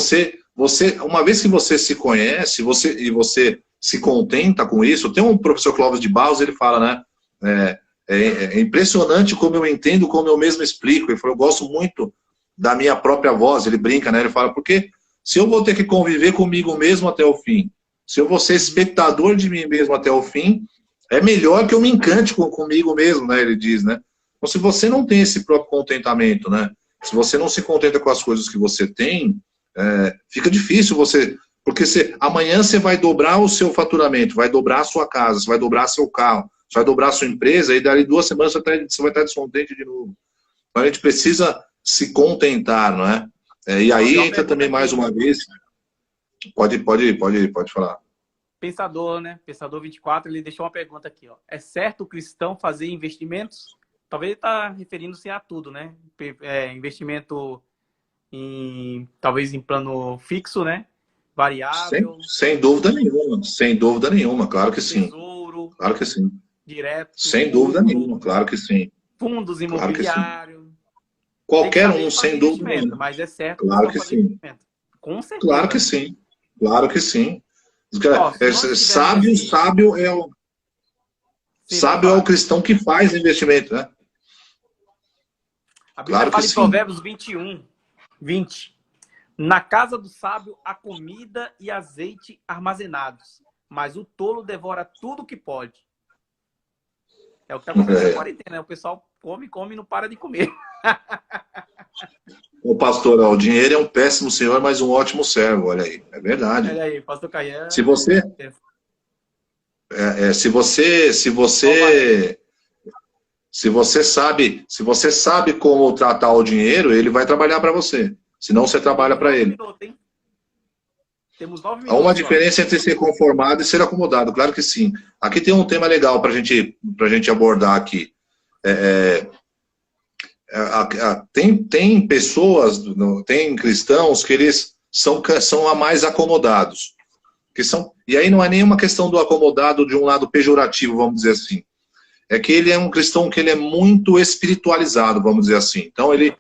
uma vez que você se conhece, e você se contenta com isso, tem um professor Clóvis de Barros, ele fala, né? É impressionante como eu entendo, como eu mesmo explico. Ele falou, eu gosto muito da minha própria voz. Ele brinca, né? Ele fala, porque se eu vou ter que conviver comigo mesmo até o fim, se eu vou ser espectador de mim mesmo até o fim, é melhor que eu me encante comigo mesmo, né? Ele diz, né? Então, se você não tem esse próprio contentamento, né? Se você não se contenta com as coisas que você tem, fica difícil você... Porque amanhã você vai dobrar o seu faturamento, vai dobrar a sua casa, você vai dobrar seu carro, você vai dobrar a sua empresa, e dali 2 semanas você vai estar descontente de novo. Então, a gente precisa se contentar, não é? E aí entra também mais uma vez. Pode falar. Pensador, né? Pensador 24, ele deixou uma pergunta aqui, ó. É certo o cristão fazer investimentos? Talvez ele está referindo-se a tudo, né? Investimento talvez em plano fixo, né? Variável. Sem dúvida nenhuma, sem dúvida nenhuma, claro que sim. Tesouro. Claro que sim. Direto. Sem dúvida nenhuma, claro que sim. Fundos imobiliários. Claro qualquer um, sem dúvida nenhuma. Mas é certo. Claro que sim. Com certeza. Claro que sim. Claro que sim. Sábio é o cristão que faz investimento, né? A Bíblia fala em Provérbios 21, 20. Na casa do sábio há comida e azeite armazenados, mas o tolo devora tudo que pode. É o que está acontecendo na quarentena, né? O pessoal come e não para de comer. O pastor, o dinheiro é um péssimo senhor, mas um ótimo servo, olha aí. É verdade. Olha aí, pastor Caian. Se você sabe como tratar o dinheiro, ele vai trabalhar para você. Senão você trabalha para ele. Temos 9 minutos. Há uma diferença entre ser conformado e ser acomodado, claro que sim. Aqui tem um tema legal para a gente abordar aqui. Tem pessoas, tem cristãos que eles são a mais acomodados. E aí não é nenhuma questão do acomodado de um lado pejorativo, vamos dizer assim. É que ele é um cristão que ele é muito espiritualizado, vamos dizer assim. Então ele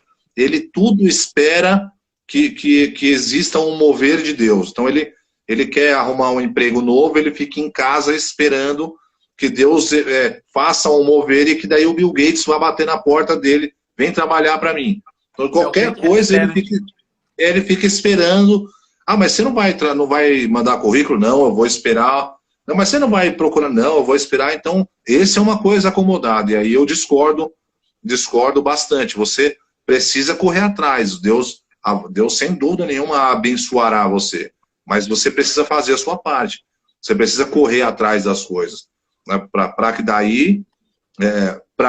tudo espera que exista um mover de Deus. Então ele quer arrumar um emprego novo, ele fica em casa esperando que Deus faça um mover e que daí o Bill Gates vá bater na porta dele, vem trabalhar para mim. Então qualquer coisa ele fica esperando. Ah, mas você não vai mandar currículo? Não, eu vou esperar. Não, mas você não vai procurar? Não, eu vou esperar. Então, esse é uma coisa acomodada. E aí eu discordo bastante. Você precisa correr atrás. Deus, sem dúvida nenhuma, abençoará você. Mas você precisa fazer a sua parte. Você precisa correr atrás das coisas. Né? Para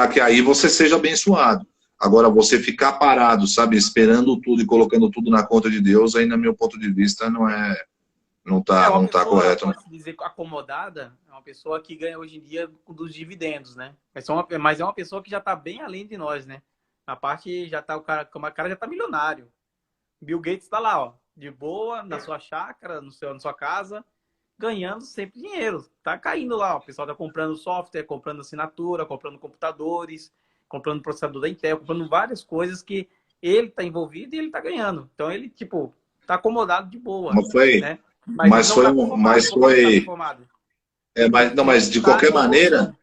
que aí você seja abençoado. Agora, você ficar parado, sabe, esperando tudo e colocando tudo na conta de Deus, aí, no meu ponto de vista, não tá correto. Pode dizer acomodada, é uma pessoa que ganha hoje em dia dos dividendos, né? Mas é uma pessoa que já está bem além de nós, né? Na parte já tá o cara já está milionário. Bill Gates está lá, ó, de boa, na sua chácara, na sua casa, ganhando sempre dinheiro. Tá caindo lá, ó. O pessoal tá comprando software, comprando assinatura, comprando computadores, comprando processador da Intel, comprando várias coisas que ele tá envolvido e ele tá ganhando. Então ele, tipo, tá acomodado de boa. Né? Mas de qualquer maneira,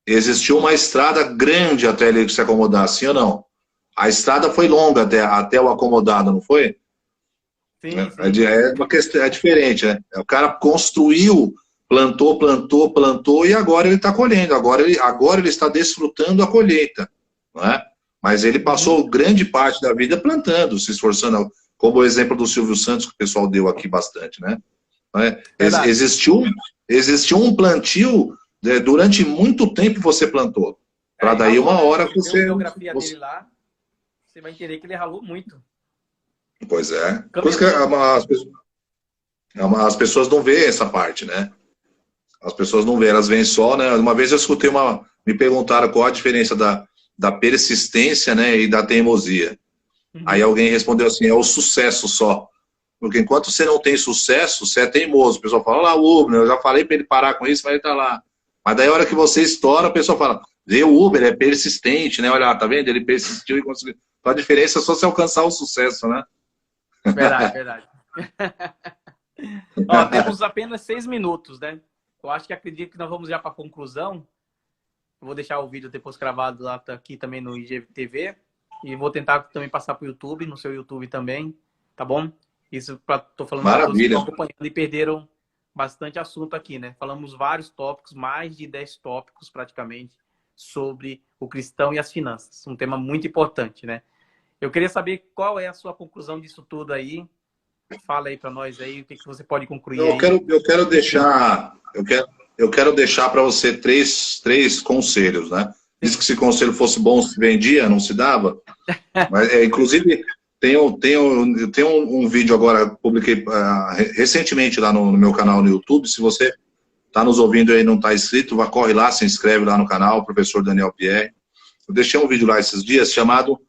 existiu uma estrada grande até ele se acomodar, sim ou não? A estrada foi longa até o acomodado, não foi? Sim, sim. Uma questão, diferente, né? O cara construiu, plantou e agora ele está colhendo. Agora ele está desfrutando a colheita, não é? Mas ele passou grande parte da vida plantando, se esforçando, como o exemplo do Silvio Santos, que o pessoal deu aqui bastante, né? Existiu um plantio, durante muito tempo você plantou. Para daí uma hora você... A biografia dele lá, você vai entender que ele ralou muito. Pois é. Coisa que as pessoas não veem essa parte, né? As pessoas não veem, elas veem só, né? Uma vez eu escutei me perguntaram qual a diferença da persistência, né, e da teimosia. Aí alguém respondeu assim, é o sucesso só. Porque enquanto você não tem sucesso, você é teimoso. O pessoal fala, olha lá o Uber, eu já falei para ele parar com isso, mas ele tá lá. Mas daí a hora que você estoura, a pessoa fala, vê o Uber, é persistente, né? Olha lá, tá vendo? Ele persistiu e conseguiu. Então a diferença é só você alcançar o sucesso, né? Verdade. Ó, temos apenas 6 minutos, né? Eu acredito que nós vamos já para a conclusão. Eu vou deixar o vídeo depois gravado lá aqui também no IGTV. E vou tentar também passar para o YouTube, no seu YouTube também, tá bom? Isso tô falando para todos que estão acompanhando e perderam bastante assunto aqui, né? Falamos vários tópicos, mais de 10 tópicos praticamente, sobre o cristão e as finanças. Um tema muito importante, né? Eu queria saber qual é a sua conclusão disso tudo aí. Fala aí para nós aí, o que você pode concluir aí. Eu quero deixar para você três conselhos, né? disse que se conselho fosse bom, se vendia, não se dava. Mas, inclusive, tem um vídeo agora, publiquei recentemente lá no meu canal no YouTube. Se você está nos ouvindo aí e não está inscrito, corre lá, se inscreve lá no canal, professor Daniel Pierre. Eu deixei um vídeo lá esses dias chamado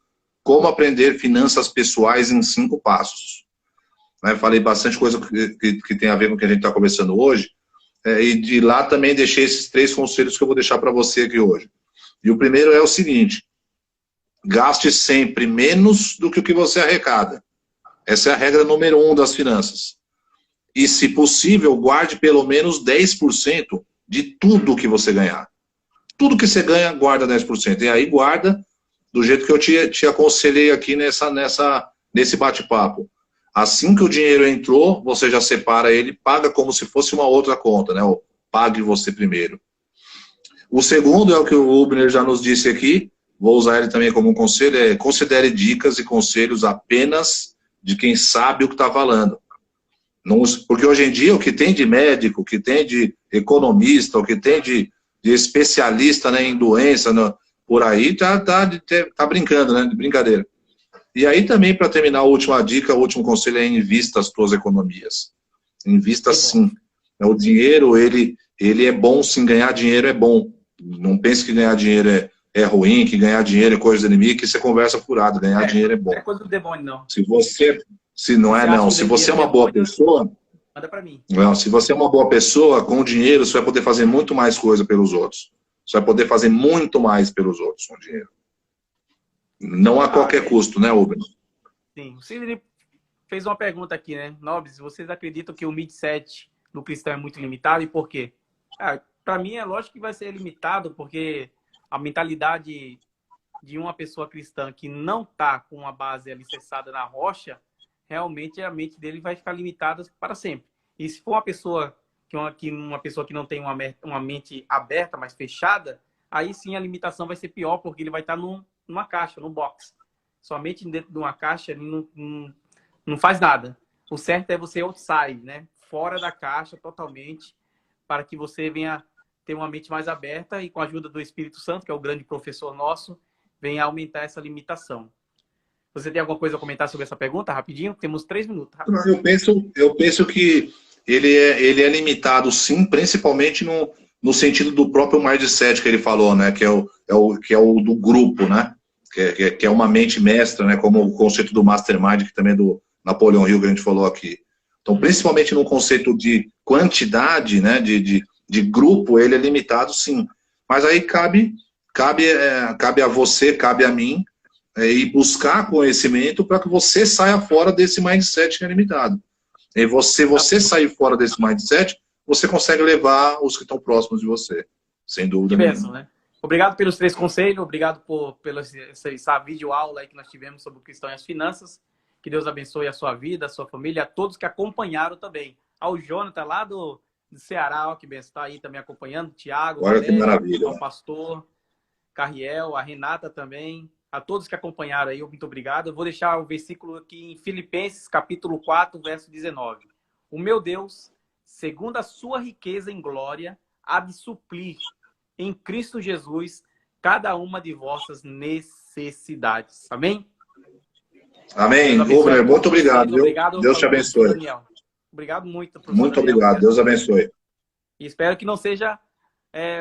Como Aprender Finanças Pessoais em 5 Passos. Né? Falei bastante coisa que tem a ver com o que a gente está conversando hoje. E de lá também deixei esses 3 conselhos que eu vou deixar para você aqui hoje. E o primeiro é o seguinte: gaste sempre menos do que o que você arrecada. Essa é a regra número 1 das finanças. E, se possível, guarde pelo menos 10% de tudo que você ganhar. Tudo que você ganha, guarda 10%. E aí guarda do jeito que eu te aconselhei aqui nesse bate-papo. Assim que o dinheiro entrou, você já separa ele, paga como se fosse uma outra conta, né? Ou pague você primeiro. O segundo é o que o Rubner já nos disse aqui, vou usar ele também como um conselho, é considere dicas e conselhos apenas de quem sabe o que está falando. Não, porque hoje em dia o que tem de médico, o que tem de economista, o que tem de especialista, né, em doença, por aí, tá brincando, né, de brincadeira. E aí também, para terminar, a última dica, o último conselho é invista as suas economias. Invista sim. O dinheiro, ele é bom, sim, ganhar dinheiro é bom. Não pense que ganhar dinheiro é ruim, que ganhar dinheiro é coisa do inimigo, que isso é conversa furada. Ganhar dinheiro é bom. Não é coisa do demônio, não. Se você é uma boa pessoa, manda para mim. Não, se você é uma boa pessoa, com o dinheiro, você vai poder fazer muito mais coisa pelos outros. Você vai poder fazer muito mais pelos outros com o dinheiro. Não a qualquer custo, né, Uber? Sim. O Sidney fez uma pergunta aqui, né? Nobres, vocês acreditam que o mindset do cristão é muito limitado e por quê? Para mim é lógico que vai ser limitado, porque a mentalidade de uma pessoa cristã que não está com uma base alicerçada na rocha, realmente a mente dele vai ficar limitada para sempre. E se for uma pessoa que não tem uma mente aberta, mas fechada, aí sim a limitação vai ser pior, porque ele vai estar numa caixa, num box. Somente dentro de uma caixa ele não faz nada. O certo é você outside, né? Fora da caixa totalmente, para que você venha ter uma mente mais aberta e com a ajuda do Espírito Santo, que é o grande professor nosso, venha aumentar essa limitação. Você tem alguma coisa a comentar sobre essa pergunta, rapidinho? Temos 3 minutos. Eu penso que ele é limitado, sim, principalmente no sentido do próprio mindset que ele falou, né? Que é o do grupo, né? Que é uma mente mestra, né? Como o conceito do mastermind, que também é do Napoleon Hill, que a gente falou aqui. Então, principalmente no conceito de quantidade, né? De grupo, ele é limitado, sim. Mas aí cabe a você, cabe a mim, e buscar conhecimento para que você saia fora desse mindset que é limitado. E você sair fora desse mindset, você consegue levar os que estão próximos de você, sem dúvida nenhuma. Né? Obrigado pelos 3 conselhos, obrigado pela essa videoaula aí que nós tivemos sobre o cristão e as finanças. Que Deus abençoe a sua vida, a sua família, a todos que acompanharam também. Ao Jonathan lá do Ceará, ó, que benção, está aí também acompanhando, Tiago, que maravilha, ao pastor Carriel, a Renata também, a todos que acompanharam aí, muito obrigado. Eu vou deixar o versículo aqui em Filipenses, capítulo 4, verso 19. O meu Deus, segundo a sua riqueza em glória, há de suprir em Cristo Jesus cada uma de vossas necessidades. Amém? Amém. Rubner, muito obrigado. Obrigado, Deus te abençoe. Daniel. Obrigado muito. Muito Daniel. Obrigado. Deus abençoe. E espero que não seja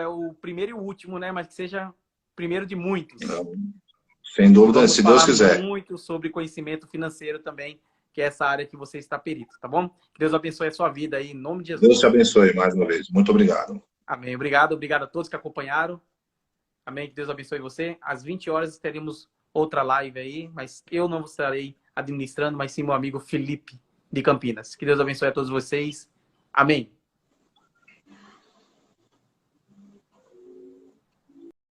o primeiro e o último, né? Mas que seja o primeiro de muitos. Sem dúvida, se Deus quiser. Muito sobre conhecimento financeiro também, que é essa área que você está perito, tá bom? Que Deus abençoe a sua vida aí, em nome de Jesus. Deus te abençoe mais uma vez. Muito obrigado. Amém. Obrigado a todos que acompanharam. Amém. Que Deus abençoe você. Às 20 horas teremos outra live aí, mas eu não estarei administrando, mas sim meu amigo Felipe de Campinas. Que Deus abençoe a todos vocês. Amém.